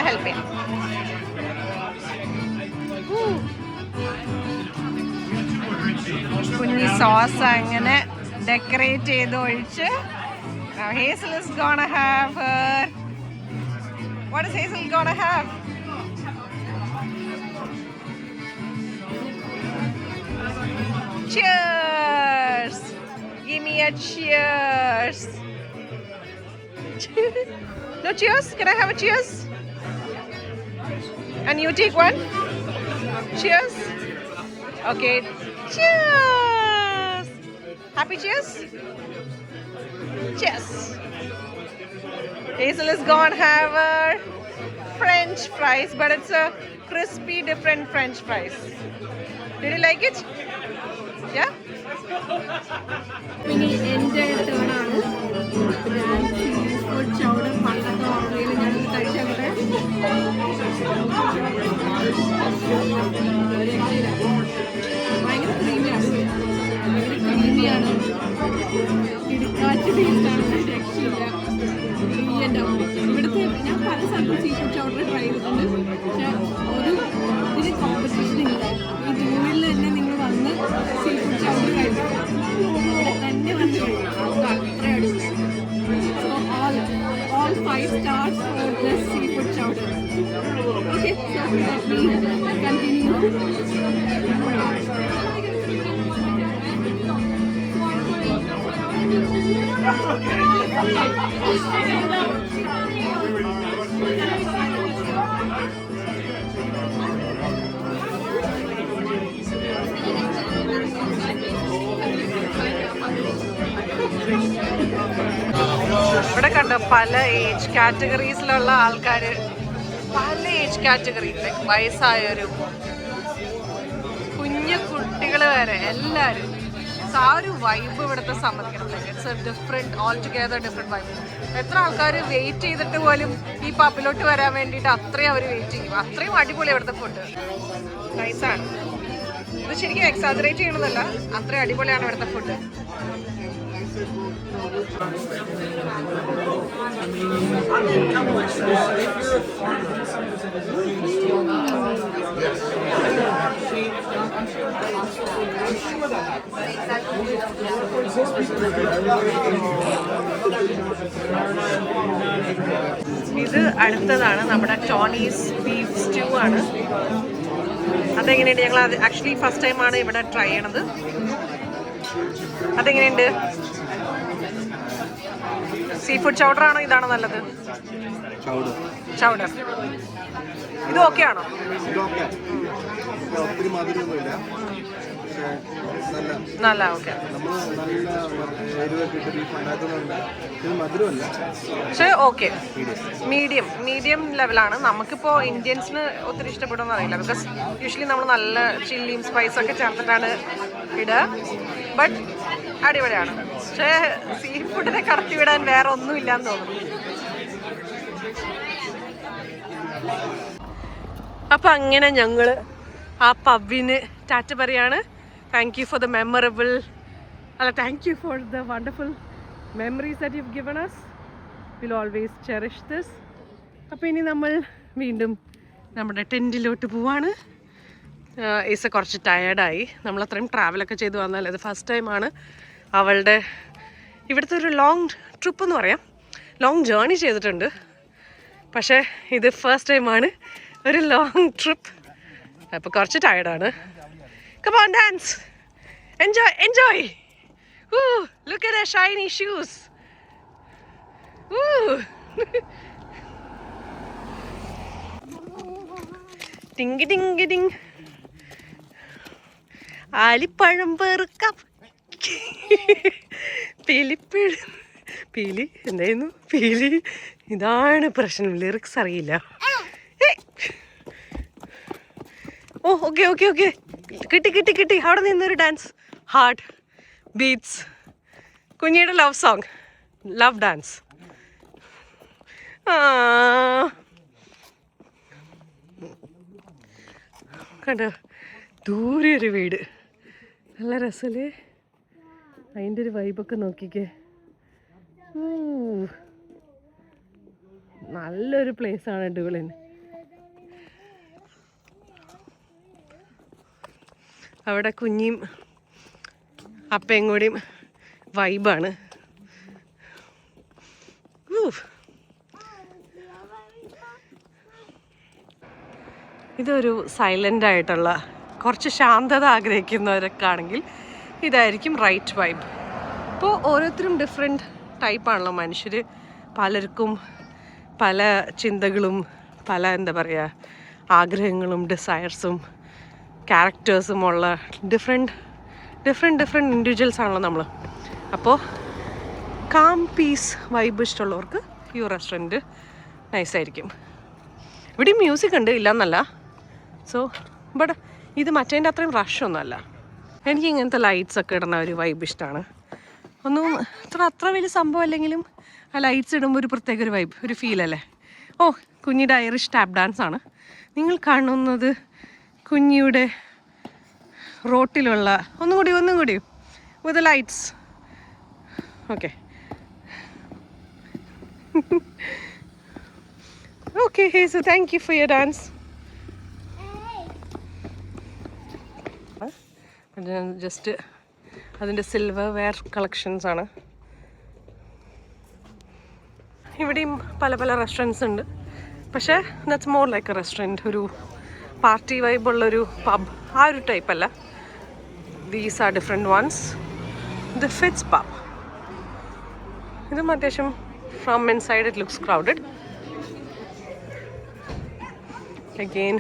ഹെൽപ്പ് ചെയ്യാം. കുഞ്ഞി സോസ് അങ്ങനെ ഡെക്കറേറ്റ് ചെയ്ത് ഒഴിച്ച്. Hazel is gonna have her. What is Hazel gonna have? Cheers! Give me a cheers. No cheers? Can I have a cheers? And you take one? Cheers. Okay. Cheers. Happy cheers. Cheers. Hazel is gonna have her French fries, but it's a crispy, different French fries. Did you like it? Yeah? ഇനി എൻ്റെ ടേണാണ്. ഞാൻ food chowder പണ്ടത്തെ ഓർമ്മയിൽ ഞാൻ കഴിച്ചവിടെ ഭയങ്കര ക്രീമിയാണ്. ഭയങ്കര ക്രീമിയാണ്. ഇടുക്കാറ്റ് ടേസ്റ്റാണ്. രക്ഷയില്ല. എൻ്റെ ഇവിടുത്തെ ഞാൻ പല സ്ഥലത്തും സീ ഫുഡ് ചൗഡർ ട്രൈ ചെയ്തിട്ടുണ്ട്. പക്ഷേ ഒരു ഇതിന് കോമ്പറ്റീഷൻ ഇല്ല. ഈ ജൂണിൽ തന്നെ നിങ്ങൾ വന്ന് സീ ഫുഡ് ചൗഡർ കഴിക്കും. ഇവിടെ തന്നെ വന്ന് കഴിക്കും. അത് അത്ര അടിപൊളിയാണ്. So all 5 stars for this seafood chowder. Okay, so let me continue. ഇവിടെ കണ്ടോ പല ഏജ് കാറ്റഗറീസിലുള്ള ആൾക്കാർ, പല ഏജ് കാറ്റഗറി, വയസ്സായവരും കുഞ്ഞു കുട്ടികൾ വരെ എല്ലാവരും. ആ ഒരു വൈബ് ഇവിടുത്തെ സമ്മതിക്കണം. It's A different, all together different vibe. എത്ര ആൾക്കാർ വെയിറ്റ് ചെയ്തിട്ട് പോലും ഈ പബ്ബിലോട്ട് വരാൻ വേണ്ടിയിട്ട് അത്രയും അവർ വെയിറ്റ് ചെയ്യും. അത്രയും അടിപൊളി ഇവിടുത്തെ ഫുഡ്. നൈസാണ്. ഇത് ശരിക്കും എക്സാജറേറ്റ് ചെയ്യണമെന്നല്ല, അത്രയും അടിപൊളിയാണ് ഇവിടുത്തെ ഫുഡ്. ഇത് അടുത്തതാണ് നമ്മുടെ ടോണീസ് ബീഫ് സ്റ്റൂ ആണ്. അതെങ്ങനെയുണ്ട്? ഞങ്ങൾ അത് ആക്ച്വലി ഫസ്റ്റ് ടൈമാണ് ഇവിടെ ട്രൈ ചെയ്യണത്. അതെങ്ങനെയുണ്ട്? സീ ഫുഡ് ചൗഡർ ആണോ ഇതാണോ നല്ലത്? ചൗഡർ. ഇത് ഓക്കെ ആണോ? നല്ല ഓക്കെ. പക്ഷേ ഓക്കെ, മീഡിയം ലെവലാണ്. നമുക്കിപ്പോൾ ഇന്ത്യൻസിന് ഒത്തിരി ഇഷ്ടപ്പെടുമെന്ന് അറിയില്ല. ബിക്കോസ് യൂഷ്വലി നമ്മൾ നല്ല ചില്ലിയും സ്പൈസൊക്കെ ചേർത്തിട്ടാണ് ഇടുക. ബട്ട് അടിപൊളിയാണ്. പക്ഷേ സീ ഫുഡിനെ കടത്തിവിടാൻ വേറെ ഒന്നും ഇല്ലാന്ന് തോന്നുന്നു. അപ്പം അങ്ങനെ ഞങ്ങൾ ആ പബ്ബിന് ടാറ്റ പറയാണ്. Thank you for the memorable, thank you for the wonderful memories that you given us. Will always cherish this. അപ്പോൾ ഇനി നമ്മൾ വീണ്ടും നമ്മുടെ ടെൻറ്റിലോട്ട് പോവാണ്. ഈസ കുറച്ച് ടയേർഡായി. നമ്മൾ അത്രയും ട്രാവലൊക്കെ ചെയ്ത് വന്നാൽ ഇത് ഫസ്റ്റ് ടൈമാണ് അവളുടെ ഇവിടുത്തെ ഒരു ലോങ് ട്രിപ്പ് എന്ന് പറയാം. ലോങ് ജേർണി ചെയ്തിട്ടുണ്ട്, പക്ഷേ ഇത് ഫസ്റ്റ് ടൈമാണ് ഒരു ലോങ് ട്രിപ്പ്. അപ്പോൾ കുറച്ച് ടയേർഡാണ്. Come on, dance. Enjoy. Ooh, look at her shiny shoes. Ooh. Ding ding ding. ആലിപ്പഴം പെറുക്കാം, പീലി എന്തായിരുന്നു പീലി? ഇതാണ് പ്രശ്നം, ലിറിക്സ് അറിയില്ല. ഓ ഓക്കെ ഓക്കെ ഓക്കെ, കിട്ടി കിട്ടി കിട്ടി. അവിടെ നിന്നൊരു ഡാൻസ്, ഹാർട്ട് ബീറ്റ്സ്, കുഞ്ഞിയുടെ ലവ് സോങ്, ലവ് ഡാൻസ്. കണ്ടോ, ദൂരെ ഒരു വീട്, നല്ല രസമല്ലേ? അതിൻ്റെ ഒരു വൈബൊക്കെ നോക്കിക്കേ. നല്ലൊരു പ്ലേസാണ് ഡുവളിൻ. അവിടെ കുഞ്ഞിയും അപ്പയും കൂടിയും വൈബാണ്. ഇതൊരു സൈലൻ്റ് ആയിട്ടുള്ള, കുറച്ച് ശാന്തത ആഗ്രഹിക്കുന്നവരൊക്കെ ആണെങ്കിൽ ഇതായിരിക്കും റൈറ്റ് വൈബ്. ഇപ്പോൾ ഓരോരുത്തരും ഡിഫറെൻറ്റ് ടൈപ്പാണല്ലോ മനുഷ്യർ. പലർക്കും പല ചിന്തകളും പല എന്താ പറയുക ആഗ്രഹങ്ങളും ഡിസയർസും ക്യാരക്ടേഴ്സും ഉള്ള ഡിഫറെൻറ്റ് ഇൻഡിവിജ്വൽസ് ആണല്ലോ നമ്മൾ. അപ്പോൾ കാം പീസ് വൈബ് ഇഷ്ടമുള്ളവർക്ക് ഈ റെസ്റ്റോറൻറ്റ് നൈസായിരിക്കും. ഇവിടെ മ്യൂസിക് ഉണ്ട്, ഇല്ലയെന്നല്ല. സോ ബട്ട് ഇത് മറ്റേൻ്റെ അത്രയും റഷൊന്നുമല്ല. എനിക്ക് ഇങ്ങനത്തെ ലൈറ്റ്സ് ഒക്കെ ഇടുന്ന ഒരു വൈബ് ഇഷ്ടമാണ്. ഒന്നും അത്ര വലിയ സംഭവം അല്ലെങ്കിലും ആ ലൈറ്റ്സ് ഇടുമ്പോൾ ഒരു പ്രത്യേക ഒരു വൈബ്, ഒരു ഫീലല്ലേ. ഓ, കുഞ്ഞിയുടെ ഐറിഷ് ടാപ്പ് ഡാൻസ് ആണ് നിങ്ങൾ കാണുന്നത്. കുഞ്ഞിയുടെ റോട്ടിലുള്ള ഒന്നും കൂടി വിത്ത് ലൈറ്റ്സ്. ഓക്കെ ഓക്കെ ഹേസു, thank you for your dance. Just അതിൻ്റെ സിൽവർ വെയർ കളക്ഷൻസ് ആണ്. ഇവിടെയും പല പല റെസ്റ്റോറൻറ്റ്സ് ഉണ്ട്. പക്ഷേ that's more like a restaurant, ഒരു പാർട്ടി വൈബുള്ളൊരു പബ്, ആ ഒരു ടൈപ്പല്ല. These are different ones. The Fitz pub, ഇതും അത്യാവശ്യം from inside it looks crowded. Again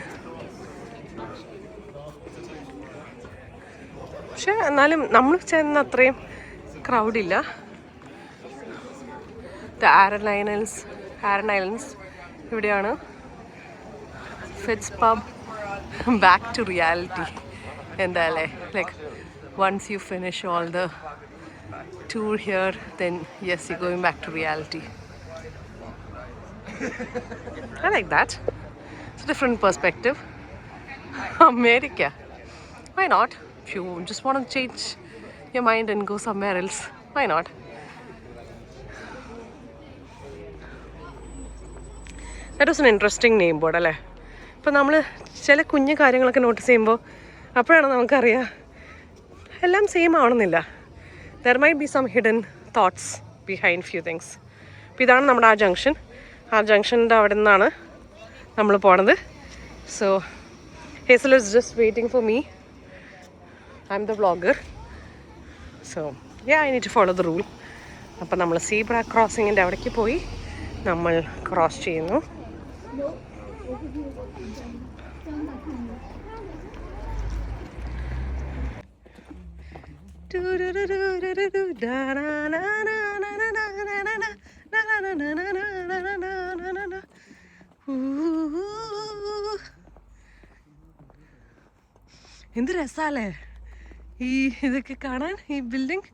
പക്ഷെ എന്നാലും നമ്മൾ ചെന്ന അത്രയും ക്രൗഡില്ല. ആരൻ ഐലൻഡ്സ് ഇവിടെയാണ്. Fitz pub, back to reality. എന്താ അല്ലേ, like once you finish all the tour here then yes you going back to reality. I like that. It's a different perspective. America, why not? If you just want to change your mind and go somewhere else, why not? That was an interesting name board അല്ലേ. ഇപ്പോൾ നമ്മൾ ചില കുഞ്ഞു കാര്യങ്ങളൊക്കെ notice ചെയ്യുമ്പോൾ അപ്പോഴാണ് നമുക്കറിയാം എല്ലാം സെയിം ആവണമെന്നില്ല. There might be some hidden thoughts behind few things. അപ്പോൾ ഇതാണ് നമ്മുടെ ആ ജംഗ്ഷൻ. ആ ജംഗ്ഷൻ്റെ അവിടെ നിന്നാണ് നമ്മൾ പോണത്. So Hazel is just waiting for me. I am the vlogger. So I need to follow the rule. അപ്പം നമ്മൾ സീബ്ര ക്രോസിങ്ങിൻ്റെ അവിടേക്ക് പോയി നമ്മൾ ക്രോസ് ചെയ്യുന്നു. എന്ത് രസാലേ ഈ ഇതൊക്കെ കാണാൻ. ഈ ബിൽഡിംഗ്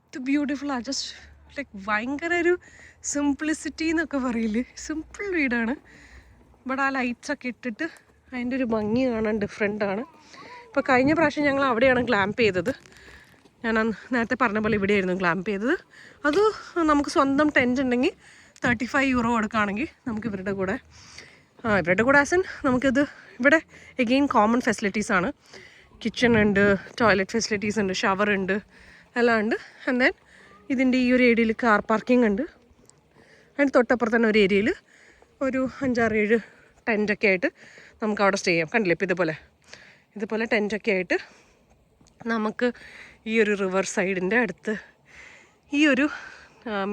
ഇത് ബ്യൂട്ടിഫുൾ ആ. ജസ്റ്റ് ലൈക്ക് ഭയങ്കര ഒരു സിംപ്ലിസിറ്റി എന്നൊക്കെ പറയില്ലേ, സിമ്പിൾ വീടാണ്. ബട്ട് ആ ലൈറ്റ്സൊക്കെ ഇട്ടിട്ട് അതിൻ്റെ ഒരു ഭംഗി കാണാൻ ഡിഫറെൻ്റാണ്. ഇപ്പോൾ കഴിഞ്ഞ പ്രാവശ്യം ഞങ്ങൾ അവിടെയാണ് ക്ലാമ്പ് ചെയ്തത്. ഞാൻ നേരത്തെ പറഞ്ഞ പോലെ ഇവിടെയായിരുന്നു ക്ലാമ്പ് ചെയ്തത്. അത് നമുക്ക് സ്വന്തം ടെൻറ്റ് ഉണ്ടെങ്കിൽ €35 കൊടുക്കുകയാണെങ്കിൽ നമുക്ക് ഇവരുടെ കൂടെ ആസൻ നമുക്കിത് ഇവിടെ എഗെയിൻ കോമൺ ഫെസിലിറ്റീസാണ്. കിച്ചൺ ഉണ്ട്, ടോയ്ലറ്റ് ഫെസിലിറ്റീസ് ഉണ്ട്, ഷവർ ഉണ്ട്, എല്ലാം ഉണ്ട്. ആൻഡ് ദെൻ ഇതിൻ്റെ ഈ ഒരു ഏരിയയിൽ കാർ പാർക്കിംഗ് ഉണ്ട്. അതിന് തൊട്ടപ്പുറത്ത് തന്നെ ഒരു ഏരിയയിൽ ഒരു 5-6-7 ടെൻറ്റൊക്കെ ആയിട്ട് നമുക്ക് അവിടെ സ്റ്റേ ചെയ്യാം. കണ്ടില്ലേ, ഇപ്പോൾ ഇതുപോലെ ടെൻറ്റൊക്കെ ആയിട്ട് നമുക്ക് ഈ ഒരു റിവർ സൈഡിൻ്റെ അടുത്ത് ഈ ഒരു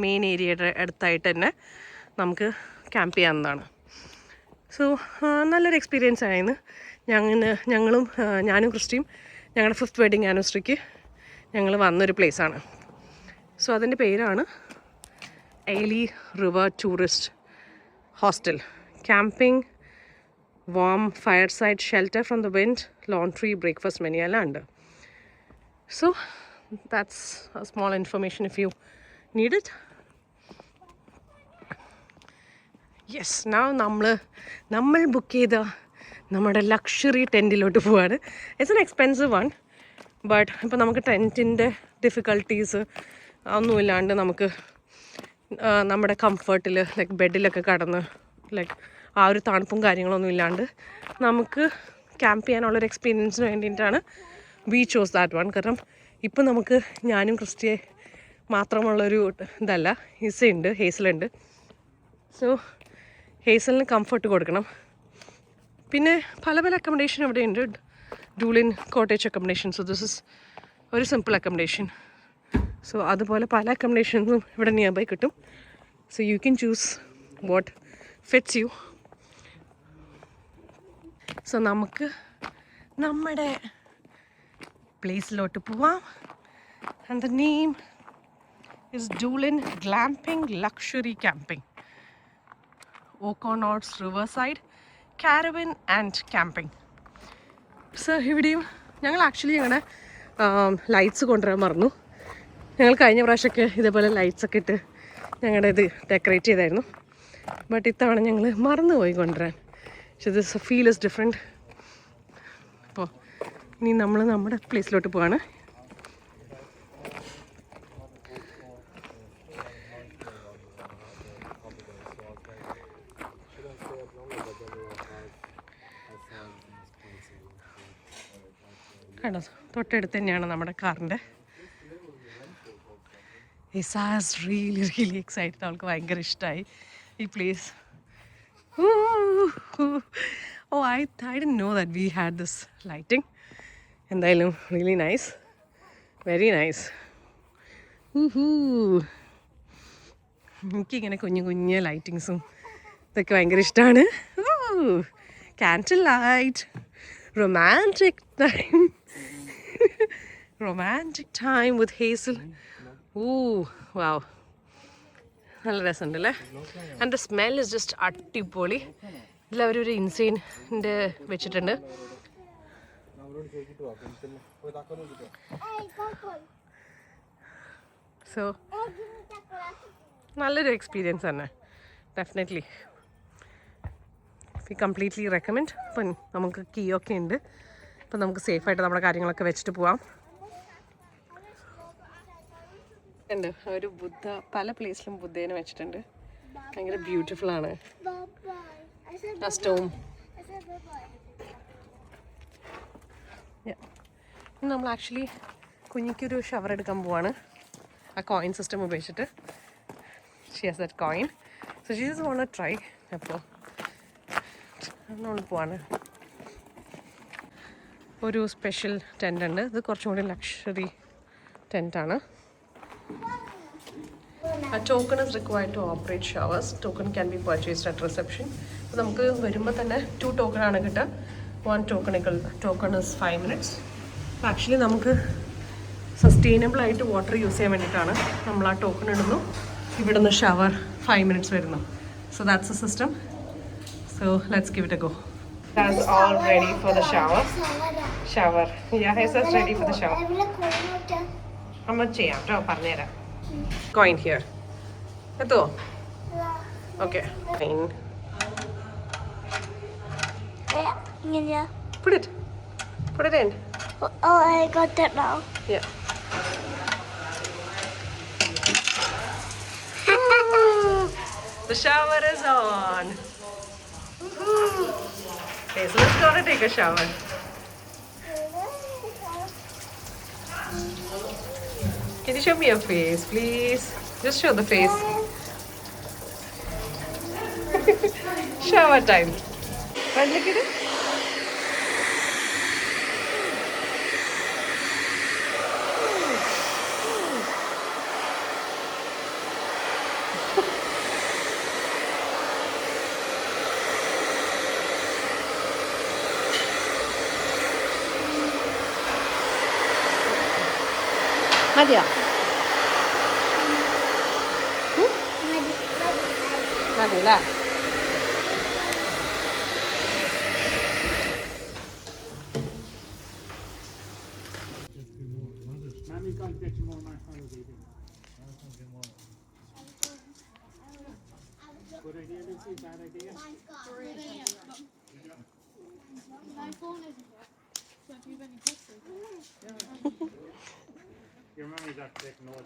മെയിൻ ഏരിയയുടെ അടുത്തായിട്ട് തന്നെ നമുക്ക് ക്യാമ്പ് ചെയ്യാവുന്നതാണ്. സോ നല്ലൊരു എക്സ്പീരിയൻസ് ആയിരുന്നു. ഞാനും ക്രിസ്റ്റിയും ഞങ്ങളുടെ 5th വെഡിങ് ആനിവേഴ്സറിക്ക് ഞങ്ങൾ വന്നൊരു പ്ലേസാണ്. സോ അതിൻ്റെ പേരാണ് Ailey River Tourist Hostel. Camping, warm fireside shelter from the wind, laundry, breakfast menu എല്ലാം ഉണ്ട്. So that's a small information if you need it. Yes, now നമ്മൾ ബുക്ക് ചെയ്ത നമ്മുടെ ലക്ഷറി ടെൻറ്റിലോട്ട് പോവാണ്. It's an expensive one, but ഇപ്പോൾ നമുക്ക് ടെൻറ്റിൻ്റെ difficulties ഒന്നുമില്ലാണ്ട് നമുക്ക് നമ്മുടെ കംഫർട്ടിൽ ലൈക്ക് ബെഡിലൊക്കെ കടന്ന് ലൈക്ക് ആ ഒരു തണുപ്പും കാര്യങ്ങളൊന്നും ഇല്ലാണ്ട് നമുക്ക് ക്യാമ്പ് ചെയ്യാനുള്ളൊരു എക്സ്പീരിയൻസിന് വേണ്ടിയിട്ടാണ് വി ചോസ് ദാറ്റ് വൺ. കാരണം ഇപ്പം നമുക്ക് ഞാനും ക്രിസ്റ്റിയെ മാത്രമുള്ളൊരു ഇതല്ല, ഹിസയുണ്ട്, ഹേസലുണ്ട്. സോ ഹേസലിന് കംഫർട്ട് കൊടുക്കണം. പിന്നെ പല പല അക്കോമഡേഷൻ ഇവിടെ ഉണ്ട്. Doolin cottage accommodation. So this is ഒരു സിമ്പിൾ അക്കോമഡേഷൻ. സോ അതുപോലെ പല അക്കോമഡേഷൻസും ഇവിടെ നിയർ ബൈ കിട്ടും. So you can choose what fits you. So നമുക്ക് നമ്മുടെ പ്ലേസിലോട്ട് പോവാം. And the name is Doolin glamping luxury camping, O'Connor's riverside caravan and camping. So ഇവിടെയും ഞങ്ങൾ ആക്ച്വലി ഞങ്ങളുടെ ലൈറ്റ്സ് കൊണ്ടുവരാൻ മറന്നു. ഞങ്ങൾ കഴിഞ്ഞ പ്രാവശ്യമൊക്കെ ഇതേപോലെ ലൈറ്റ്സൊക്കെ ഇട്ട് ഞങ്ങളുടെ ഇത് ഡെക്കറേറ്റ് ചെയ്തായിരുന്നു. ബട്ട് ഇത്തവണ ഞങ്ങൾ മറന്നുപോയി കൊണ്ടുവരാൻ. പക്ഷേ ദിസ് ഫീൽ ഇസ് ഡിഫറെൻറ്റ്. അപ്പോൾ ഇനി നമ്മൾ നമ്മുടെ പ്ലേസിലോട്ട് പോവാണ്. കണ്ടോ, തൊട്ടടുത്ത് തന്നെയാണ് നമ്മുടെ കാറിൻ്റെ. Isa's really excited. അവൾക്ക് ഭയങ്കര ഇഷ്ടമായി ഈ place. Oh I didn't know that we had this lighting. എന്തായാലും റിയലി നൈസ്, വെരി നൈസ്. എനിക്കിങ്ങനെ കുഞ്ഞു കുഞ്ഞു ലൈറ്റിങ്സും ഇതൊക്കെ ഭയങ്കര ഇഷ്ടമാണ്. Candle light, romantic time with Hazel. Ooh, wow. നല്ല രസമുണ്ടല്ലേ. And the smell is just അടിപൊളി. എല്ലാവരും ഒരു ഇൻസൈൻ്റെ വെച്ചിട്ടുണ്ട്. സോ നല്ലൊരു എക്സ്പീരിയൻസ് തന്നെ, ഡെഫിനറ്റ്ലി വി കംപ്ലീറ്റ്ലി റെക്കമെൻഡ്. അപ്പം നമുക്ക് കീ ഒക്കെ ഉണ്ട്. അപ്പം നമുക്ക് സേഫായിട്ട് നമ്മുടെ കാര്യങ്ങളൊക്കെ വെച്ചിട്ട് പോവാം. ഉണ്ട് ഒരു ബുദ്ധ, പല പ്ലേസിലും ബുദ്ധേനെ വെച്ചിട്ടുണ്ട്. ഭയങ്കര ബ്യൂട്ടിഫുള്ളാണ് ആ സ്റ്റോം. നമ്മൾ ആക്ച്വലി കുഞ്ഞിക്കൊരു ഷവർ എടുക്കാൻ പോവാണ് ആ കോയിൻ സിസ്റ്റം ഉപയോഗിച്ചിട്ട്. She has that coin. So she is want to try. അപ്പോൾ നമ്മൾ പോവാണ്. ഒരു സ്പെഷ്യൽ ടെൻ്റ് ഉണ്ട്. ഇത് കുറച്ചും കൂടി luxury ടെൻ്റാണ്. A token is required to operate showers. Token can be purchased at reception. അപ്പോൾ നമുക്ക് വരുമ്പോൾ തന്നെ 2 ടോക്കണാണ് കിട്ടുക. 1 token is 5 minutes. അപ്പോൾ ആക്ച്വലി നമുക്ക് സസ്റ്റൈനബിൾ ആയിട്ട് വാട്ടർ യൂസ് ചെയ്യാൻ വേണ്ടിയിട്ടാണ് നമ്മൾ ആ ടോക്കൺ ഇടുന്നു. ഇവിടുന്ന് ഷവർ 5 minutes വരുന്നു. So that's the system. So let's give it a go. That's all ready for the shower. Yeah, Hesa's ready for the shower. അമ്മ ചെയ്യാം കേട്ടോ, പറഞ്ഞുതരാം. Coin here. എത്തോ? Okay. Coin. Yeah. Put it in. Oh, I got that now. Yeah. The shower is on. Okay, so let's go to take a shower. Can you show me your face, please? Just show the face. Shower time. Right, look at it. മതിയോ? മതി അല്ലേ?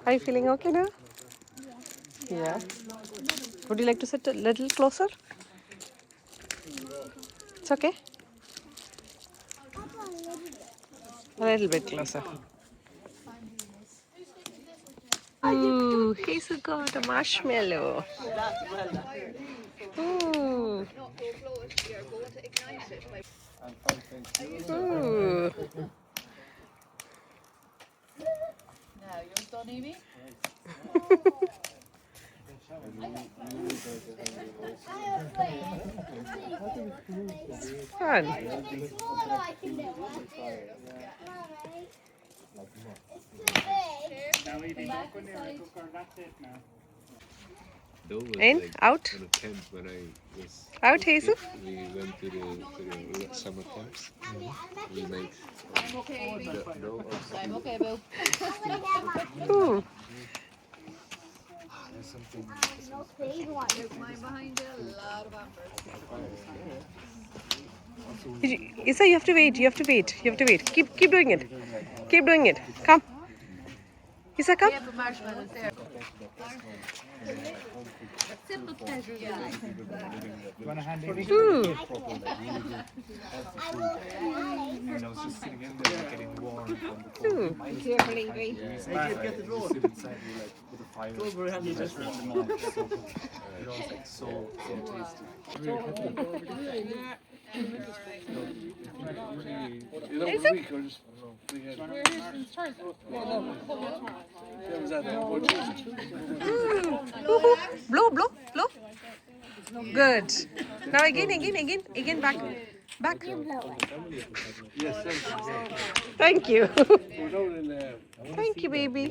Are you feeling okay now? Yeah. Would you like to sit a little closer? It's okay. A little bit closer. Ooh, he's got a marshmallow. Ooh. Ooh. Fun. In, out, in a tent when I was out, Jesus. we went to the summer camps. We made Ooh. Isa, you have to wait. You have to wait. You have to wait. Keep doing it. Keep doing it. Come. Isa, come. Ooh. Ooh. Blow, blow, blow. Good. Now again, back. Back. Thank you. Thank you, baby.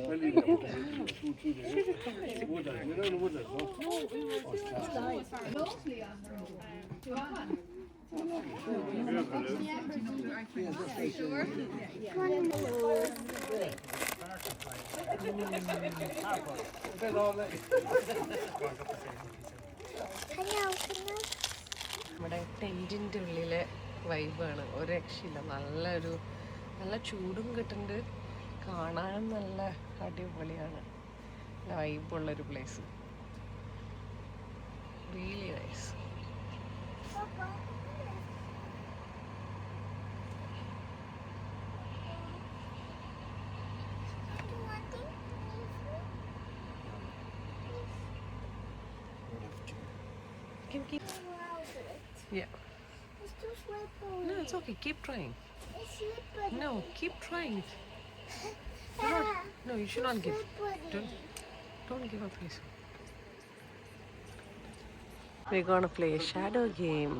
നമ്മുടെ ടെൻറ്റിൻ്റെ ഉള്ളിലെ വൈബാണ്, ഒരു രക്ഷയില്ല. നല്ല ചൂടും കിട്ടുന്നുണ്ട്, കാണാൻ നല്ല അടിപൊളിയാണ്. വൈബുള്ളൊരു place, really nice. Keep. Yeah. It's too slippery. No, it's okay. Keep trying. It's slippery. No, keep trying. No, you should not give. Don't give up, please. We're gonna play a shadow game.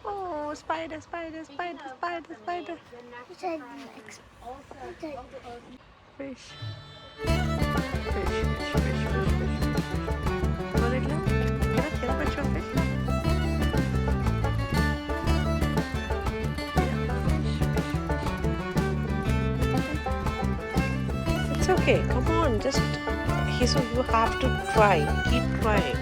Oh, spider. Fish. Go let go. Get up and show fish. It's okay. Come on, just so you have to try. Keep trying.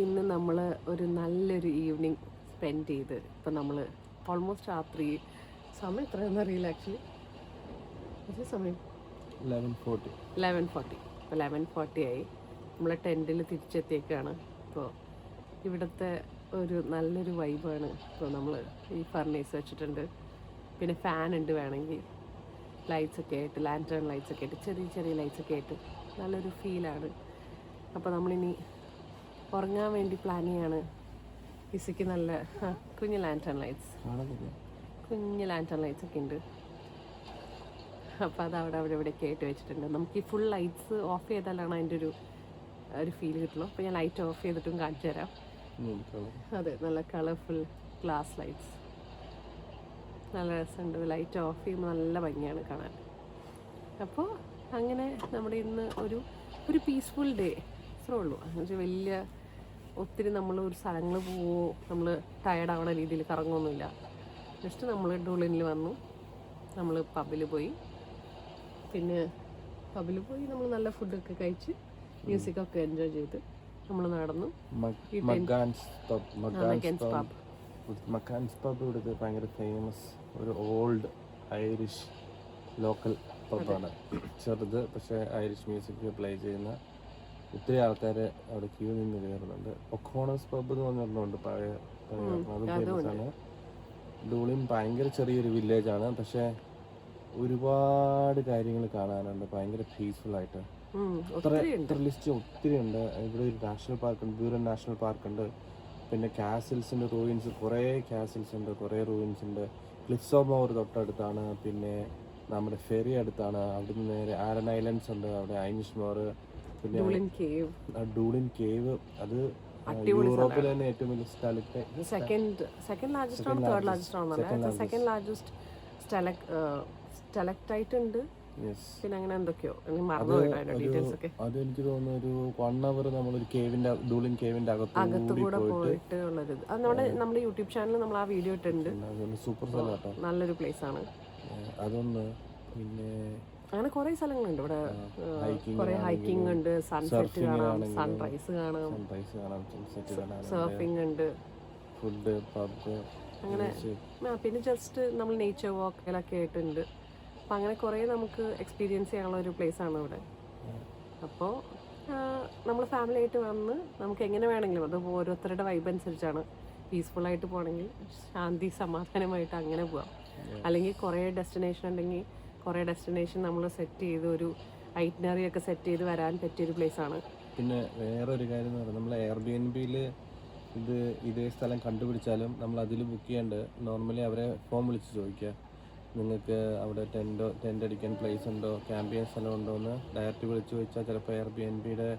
ഇന്ന് നമ്മൾ ഒരു നല്ലൊരു evening spend ചെയ്ത് ഇപ്പം നമ്മൾ almost രാത്രി സമയം എത്രയാണെന്ന് അറിയില്ല ആക്ച്വലി. എത്ര സമയം? 11:40. 11:40. ഇപ്പോൾ 11:40 ആയി. നമ്മൾ ടെൻറ്റിൽ തിരിച്ചെത്തിയേക്കാണ്. ഇപ്പോൾ ഇവിടുത്തെ ഒരു നല്ലൊരു വൈബാണ്. ഇപ്പോൾ നമ്മൾ ഈ ഫർണേസ് വെച്ചിട്ടുണ്ട്, പിന്നെ ഫാൻ ഉണ്ട്, വേണമെങ്കിൽ ലൈറ്റ്സൊക്കെ ആയിട്ട്, ലാൻറ്റേൺ ലൈറ്റ്സൊക്കെ ആയിട്ട്, ചെറിയ ചെറിയ ലൈറ്റ്സൊക്കെ ആയിട്ട് നല്ലൊരു ഫീലാണ്. അപ്പോൾ നമ്മളിനി ഉറങ്ങാൻ വേണ്ടി പ്ലാൻ ചെയ്യാണ്. ഇസയ്ക്ക് നല്ല കുഞ്ഞ് ലാൻറ്റേൺ ലൈറ്റ്സ്, കുഞ്ഞ് ലാൻറ്റേൺ ലൈറ്റ്സ് ഒക്കെ ഉണ്ട്. അപ്പോൾ അത് അവിടെ ഇവിടെയൊക്കെ ആയിട്ട് വെച്ചിട്ടുണ്ട്. നമുക്ക് ഈ ഫുൾ ലൈറ്റ്സ് ഓഫ് ചെയ്താലാണ് അതിൻ്റെ ഒരു ഫീൽ കിട്ടുള്ളൂ. അപ്പോൾ ഞാൻ ലൈറ്റ് ഓഫ് ചെയ്തിട്ടും കാണിച്ചു തരാം. അതെ, നല്ല കളർഫുൾ ഗ്ലാസ് ലൈറ്റ്സ്, നല്ല രസമുണ്ട്. ലൈറ്റ് ഓഫ് ചെയ്യുമ്പോൾ നല്ല ഭംഗിയാണ് കാണാൻ. അപ്പോൾ അങ്ങനെ നമ്മുടെ ഇന്ന് ഒരു പീസ്ഫുൾ ഡേ അത്രേ ഉള്ളൂ. എന്നുവെച്ചാൽ വലിയ ഒത്തിരി നമ്മൾ ഒരു സ്ഥലങ്ങൾ പോവോ, നമ്മൾ ടയർഡാവണ രീതിയിൽ കറങ്ങുമൊന്നുമില്ല. ജസ്റ്റ് നമ്മൾ ഡൂളിനിൽ വന്നു, നമ്മൾ പബ്ബിൽ പോയി, പിന്നെ പബ്ബിൽ പോയി നമ്മൾ നല്ല ഫുഡൊക്കെ കഴിച്ച് മ്യൂസിക്കൊക്കെ എൻജോയ് ചെയ്ത് നമ്മൾ നടന്നു. മക്കാൻസ് പബ് ഇവിടുത്തെ ഭയങ്കര ഫേമസ് ഒരു ഓൾഡ് ഐറിഷ് ലോക്കൽ പബ്ബാണ്. ചെറുത്, പക്ഷേ ഐറിഷ് മ്യൂസിക് പ്ലേ ചെയ്യുന്ന ഒത്തിരി ആൾക്കാർ അവിടെ ക്യൂ നിന്ന് കയറുന്നുണ്ട്. ഒക്കോണസ് പബ് എന്ന് പറഞ്ഞിട്ടുണ്ട്, പഴയ അതും ഫേമസ് ആണ്. ഡൂളിൻ ഭയങ്കര ചെറിയൊരു വില്ലേജാണ്, പക്ഷേ ഒരുപാട് കാര്യങ്ങൾ കാണാനുണ്ട്. ഭയങ്കര പീസ്ഫുള്ളായിട്ട് ലിസ്റ്റ് ഒത്തിരി ഉണ്ട്. ഇവിടെ ഒരു നാഷണൽ പാർക്ക് ഉണ്ട്, ബ്യൂറൻ നാഷണൽ പാർക്ക് ഉണ്ട്. പിന്നെ കാസിൽസിൻ്റെ റൂയിൻസ്, കുറേ കാസിൽസ് ഉണ്ട്, കുറേ റൂയിൻസ് ഉണ്ട്. ക്ലിഫ്സ് ഓഫ് മോർ തൊട്ടടുത്താണ്. പിന്നെ നമ്മുടെ ഫെറി അടുത്താണ്. അവിടുന്ന് നേരെ ആരൻ ഐലൻഡ്സ് ഉണ്ട്, അവിടെ ഐനിഷ് മോർ, പിന്നെ ഡൂളിൻ കേവ്. അത് യൂറോപ്പിൽ തന്നെ ഏറ്റവും വലിയ സെക്കൻഡ് ലാർജസ്റ്റ് ആണ്, തേർഡ് ലാർജസ്റ്റ് ആണെന്നല്ല, സെക്കൻഡ് ലാർജസ്റ്റ് സ്റ്റലക്ടൈറ്റ് ഉണ്ട്. പിന്നെ അങ്ങനെ എന്തൊക്കെയോ ഡീറ്റെയിൽസ് ഒക്കെ. അത് എനിക്ക് തോന്നുന്നു ഒരു 1 hour നമ്മളൊരു കേവിന്റെ, ഡൂളിൻ കേവിന്റെ അകത്തുകൂടെ പോയിട്ട് ഉള്ളത്. അത് നമ്മുടെ യൂട്യൂബ് ചാനലിൽ നമ്മൾ ആ വീഡിയോ ഇട്ടിട്ടുണ്ട്. സൂപ്പർ സ്ഥലം, നല്ലൊരു പ്ലേസ് ആണ്. അതൊന്ന്. പിന്നെ അങ്ങനെ കുറെ സ്ഥലങ്ങളുണ്ട് ഇവിടെ. കുറെ ഹൈക്കിംഗ് ഉണ്ട്, സൺസെറ്റ് കാണാം, സൺറൈസ് കാണാം, സർഫിംഗ് ഉണ്ട്, ഫുഡ്, പബ്, അങ്ങനെ. പിന്നെ ജസ്റ്റ് നമ്മൾ നേച്ചർ വാക്കിലൊക്കെ ആയിട്ടുണ്ട്. അപ്പം അങ്ങനെ കുറേ നമുക്ക് എക്സ്പീരിയൻസ് ചെയ്യാനുള്ള ഒരു പ്ലേസാണ് ഇവിടെ. അപ്പോൾ നമ്മൾ ഫാമിലി ആയിട്ട് വന്ന് നമുക്ക് എങ്ങനെ വേണമെങ്കിലും, അത് ഓരോരുത്തരുടെ വൈബ് അനുസരിച്ചാണ്. പീസ്ഫുള്ളായിട്ട് പോകണമെങ്കിൽ ശാന്തി സമാധാനമായിട്ട് അങ്ങനെ പോവാം. അല്ലെങ്കിൽ കുറേ ഡെസ്റ്റിനേഷൻ ഉണ്ടെങ്കിൽ കുറേ ഡെസ്റ്റിനേഷൻ നമ്മൾ സെറ്റ് ചെയ്ത് ഒരു ഐറ്റിനറി ഒക്കെ സെറ്റ് ചെയ്ത് വരാൻ പറ്റിയൊരു പ്ലേസാണ്. പിന്നെ വേറൊരു കാര്യം എന്ന് പറയുന്നത്, നമ്മൾ എയർബിഎൻബിയിൽ ഇതേ സ്ഥലം കണ്ടുപിടിച്ചാലും നമ്മൾ അതിൽ ബുക്ക് ചെയ്യാണ്ട് നോർമലി അവരെ ഫോം വിളിച്ച് ചോദിക്കുക, നിങ്ങൾക്ക് അവിടെ ടെൻ്റ് അടിക്കാൻ പ്ലേസ് ഉണ്ടോ, ക്യാമ്പ് ചെയ്യാൻ സ്ഥലം ഉണ്ടോ എന്ന് ഡയറക്റ്റ് വിളിച്ച് ചോദിച്ചാൽ ചിലപ്പോൾ എയർബിഎൻബിയുടെ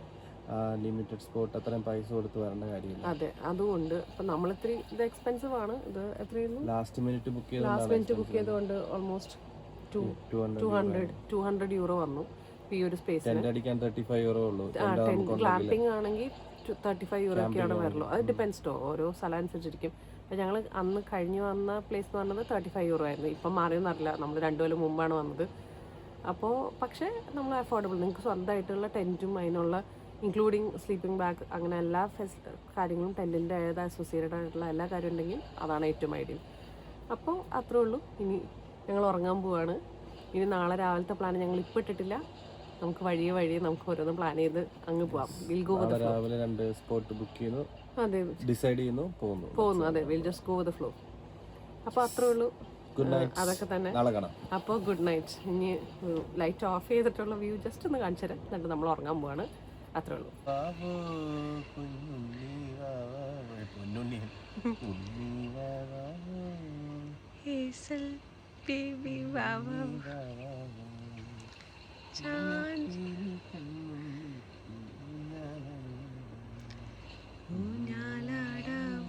ലിമിറ്റഡ് സ്പോട്ട് അത്രയും പൈസ കൊടുത്ത് വരേണ്ട കാര്യമില്ല. അതെ, അതുകൊണ്ട് ഇപ്പം നമ്മളിത്തിരി ഇത് എക്സ്പെൻസീവ് ആണ്. ഇത് എത്രയായിരുന്നു? ലാസ്റ്റ് മിനിറ്റ് ബുക്ക് ചെയ്തുകൊണ്ട് ഓൾമോസ്റ്റ് 200 euro വന്നു ഈ ഒരു സ്പേസിന്. ടെൻ്റ് അടിക്കാൻ 35 euro ഉള്ളൂ. ഗ്ലാമ്പിംഗ് ആണെങ്കിൽ 35 euro ഒക്കെയാണ് വരുള്ളൂ. അത് ഡിപ്പെൻസ് ടോ, ഓരോ സ്ഥലം അനുസരിച്ചിരിക്കും. അപ്പോൾ ഞങ്ങൾ അന്ന് കഴിഞ്ഞ് വന്ന പ്ലേസ് എന്ന് പറഞ്ഞത് 35 euro ആയിരുന്നു. ഇപ്പം മാറിയെന്നറിയില്ല, നമ്മൾ 2 കൊല്ലം മുമ്പാണ് വന്നത്. അപ്പോൾ പക്ഷേ നമ്മൾ അഫോർഡബിൾ, നിങ്ങൾക്ക് സ്വന്തമായിട്ടുള്ള ടെൻറ്റും അതിനുള്ള ഇൻക്ലൂഡിങ് സ്ലീപ്പിംഗ് ബാഗ്, അങ്ങനെ എല്ലാ കാര്യങ്ങളും ടെൻറ്റിൻ്റെ ഏത് അസോസിയേറ്റഡ് ആയിട്ടുള്ള എല്ലാ കാര്യം ഉണ്ടെങ്കിൽ അതാണ് ഏറ്റവും ഐഡിയൽ. അപ്പോൾ അത്രേ ഉള്ളൂ. ഇനി ഞങ്ങൾ ഉറങ്ങാൻ പോവാണ്. ഇനി നാളെ രാവിലത്തെ പ്ലാൻ ഞങ്ങൾ ഇപ്പോൾ ഇട്ടിട്ടില്ല. നമുക്ക് വഴിയെ നമുക്ക് ഓരോന്ന് പ്ലാൻ ചെയ്ത് അങ്ങ് പോവാം. Will go with flow. രാവിലെ 2 സ്പോട്ട് ബുക്ക് ചെയ്യുന്നു, അതെ, ഡിസൈഡ് ചെയ്യുന്നു, പോകുന്നു. അതെ, will just go with flow. അപ്പോൾ അത്രേ ഉള്ളൂ. Good night. അതൊക്കെ തന്നെ. നാളെ കാണാം. അപ്പോൾ ഗുഡ് നൈറ്റ്. ഇനി ലൈറ്റ് ഓഫ് ചെയ്തിട്ടുള്ള വ്യൂ ജസ്റ്റ് ഒന്ന് കാണിച്ചു തരാം, എന്നിട്ട് നമ്മൾ ഉറങ്ങാൻ പോവാണ്. അത്രേ ഉള്ളൂ. Baby Baba Chan Unyaladam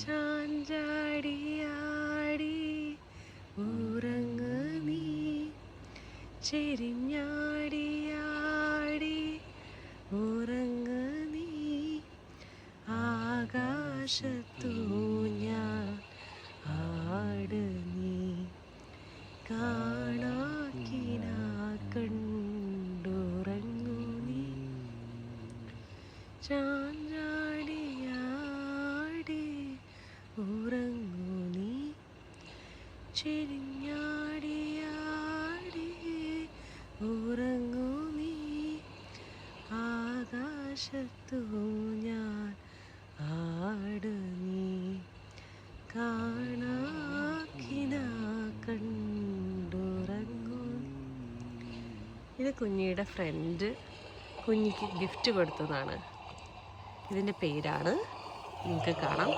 Chanjadi Adi Urangani Cherinyadi Adi Urangani ആകാശത്തു ഞാൻ ആട് നീ കാണാക്കിനാ കണ്ടുറങ്ങു നീ. ആടി ആടി ഉറങ്ങൂ നീ ആകാശത്തു ഞാൻ ആട് നീ കാണാക്കിന കണ്ടുറങ്ങൂ. ഇത് കുഞ്ഞിയുടെ ഫ്രണ്ട് കുഞ്ഞിക്ക് ഗിഫ്റ്റ് കൊടുത്തതാണ്. ഇതിൻ്റെ പേരാണ്, നിങ്ങൾക്ക് കാണാം,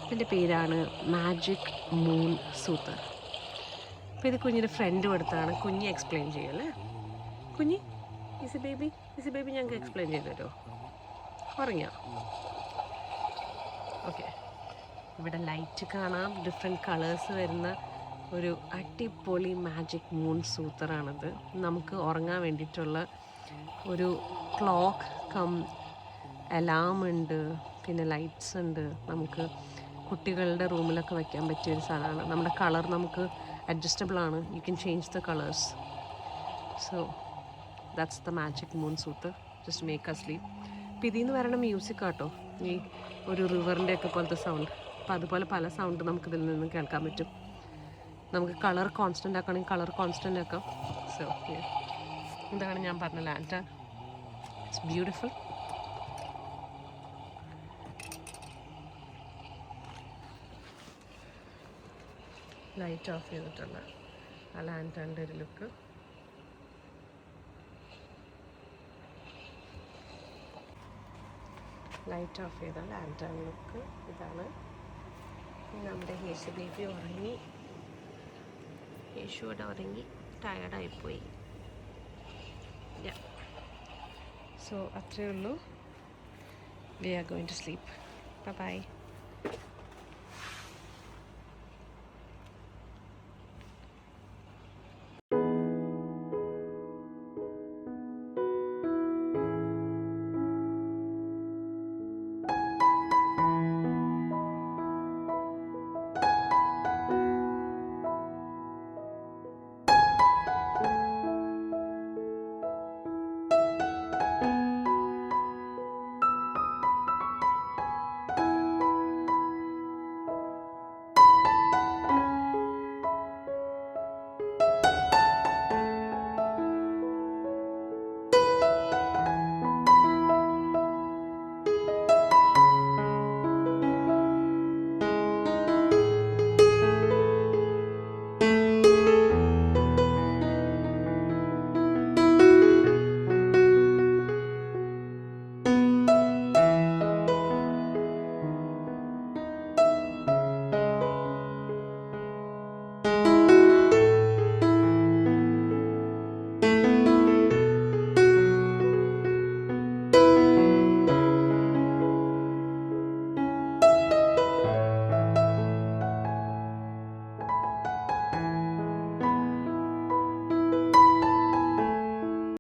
ഇതിൻ്റെ പേരാണ് മാജിക് മൂൺ സൂത്തർ. അപ്പോൾ ഇത് കുഞ്ഞിൻ്റെ ഫ്രണ്ട് കൊടുത്തതാണ്. കുഞ്ഞി എക്സ്പ്ലെയിൻ ചെയ്യല്ലേ? കുഞ്ഞി ഇസ് ബേബി ഞങ്ങൾക്ക് എക്സ്പ്ലെയിൻ ചെയ്ത് തരുമോ? ഉറങ്ങിയോ? ഓക്കെ. ഇവിടെ ലൈറ്റ് കാണാം, ഡിഫറെൻറ്റ് കളേഴ്സ് വരുന്ന ഒരു അടിപൊളി മാജിക് മൂൺ സൂത്തറാണിത്. നമുക്ക് ഉറങ്ങാൻ വേണ്ടിയിട്ടുള്ള ഒരു ക്ലോക്ക് കം അലാം ഉണ്ട്, പിന്നെ ലൈറ്റ്സ് ഉണ്ട്. നമുക്ക് കുട്ടികളുടെ റൂമിലൊക്കെ വയ്ക്കാൻ പറ്റിയൊരു സാധനമാണ്. നമ്മുടെ കളർ നമുക്ക് അഡ്ജസ്റ്റബിൾ ആണ്. You can change the colours. So that's the magic moon soother, just make us sleep. അപ്പോൾ ഇതിൽ നിന്ന് വരണ മ്യൂസിക് ആട്ടോ, ഈ ഒരു റിവറിൻ്റെ ഒക്കെ പോലത്തെ സൗണ്ട്. അപ്പോൾ അതുപോലെ പല സൗണ്ട് നമുക്കിതിൽ നിന്ന് കേൾക്കാൻ പറ്റും. നമുക്ക് കളർ കോൺസ്റ്റൻ്റ് ആക്കണമെങ്കിൽ കളർ കോൺസ്റ്റൻ്റ് ആക്കാം. സോ ഇതാണ് ഞാൻ പറഞ്ഞ lantern. It's beautiful. Light of ചെയ്തിട്ടുള്ള ആ ലാൻറ്റേണിൻ്റെ ഒരു ലുക്ക്. ലൈറ്റ് ഓഫ് ചെയ്ത ലാൻറ്റേൺ ലുക്ക് ഇതാണ്. നമ്മുടെ യേശു ബേബി ഉറങ്ങി. യേശുവിടെ ഉറങ്ങി ടയർഡായിപ്പോയി. സോ അത്രയേ ഉള്ളൂ. We are going to sleep. By.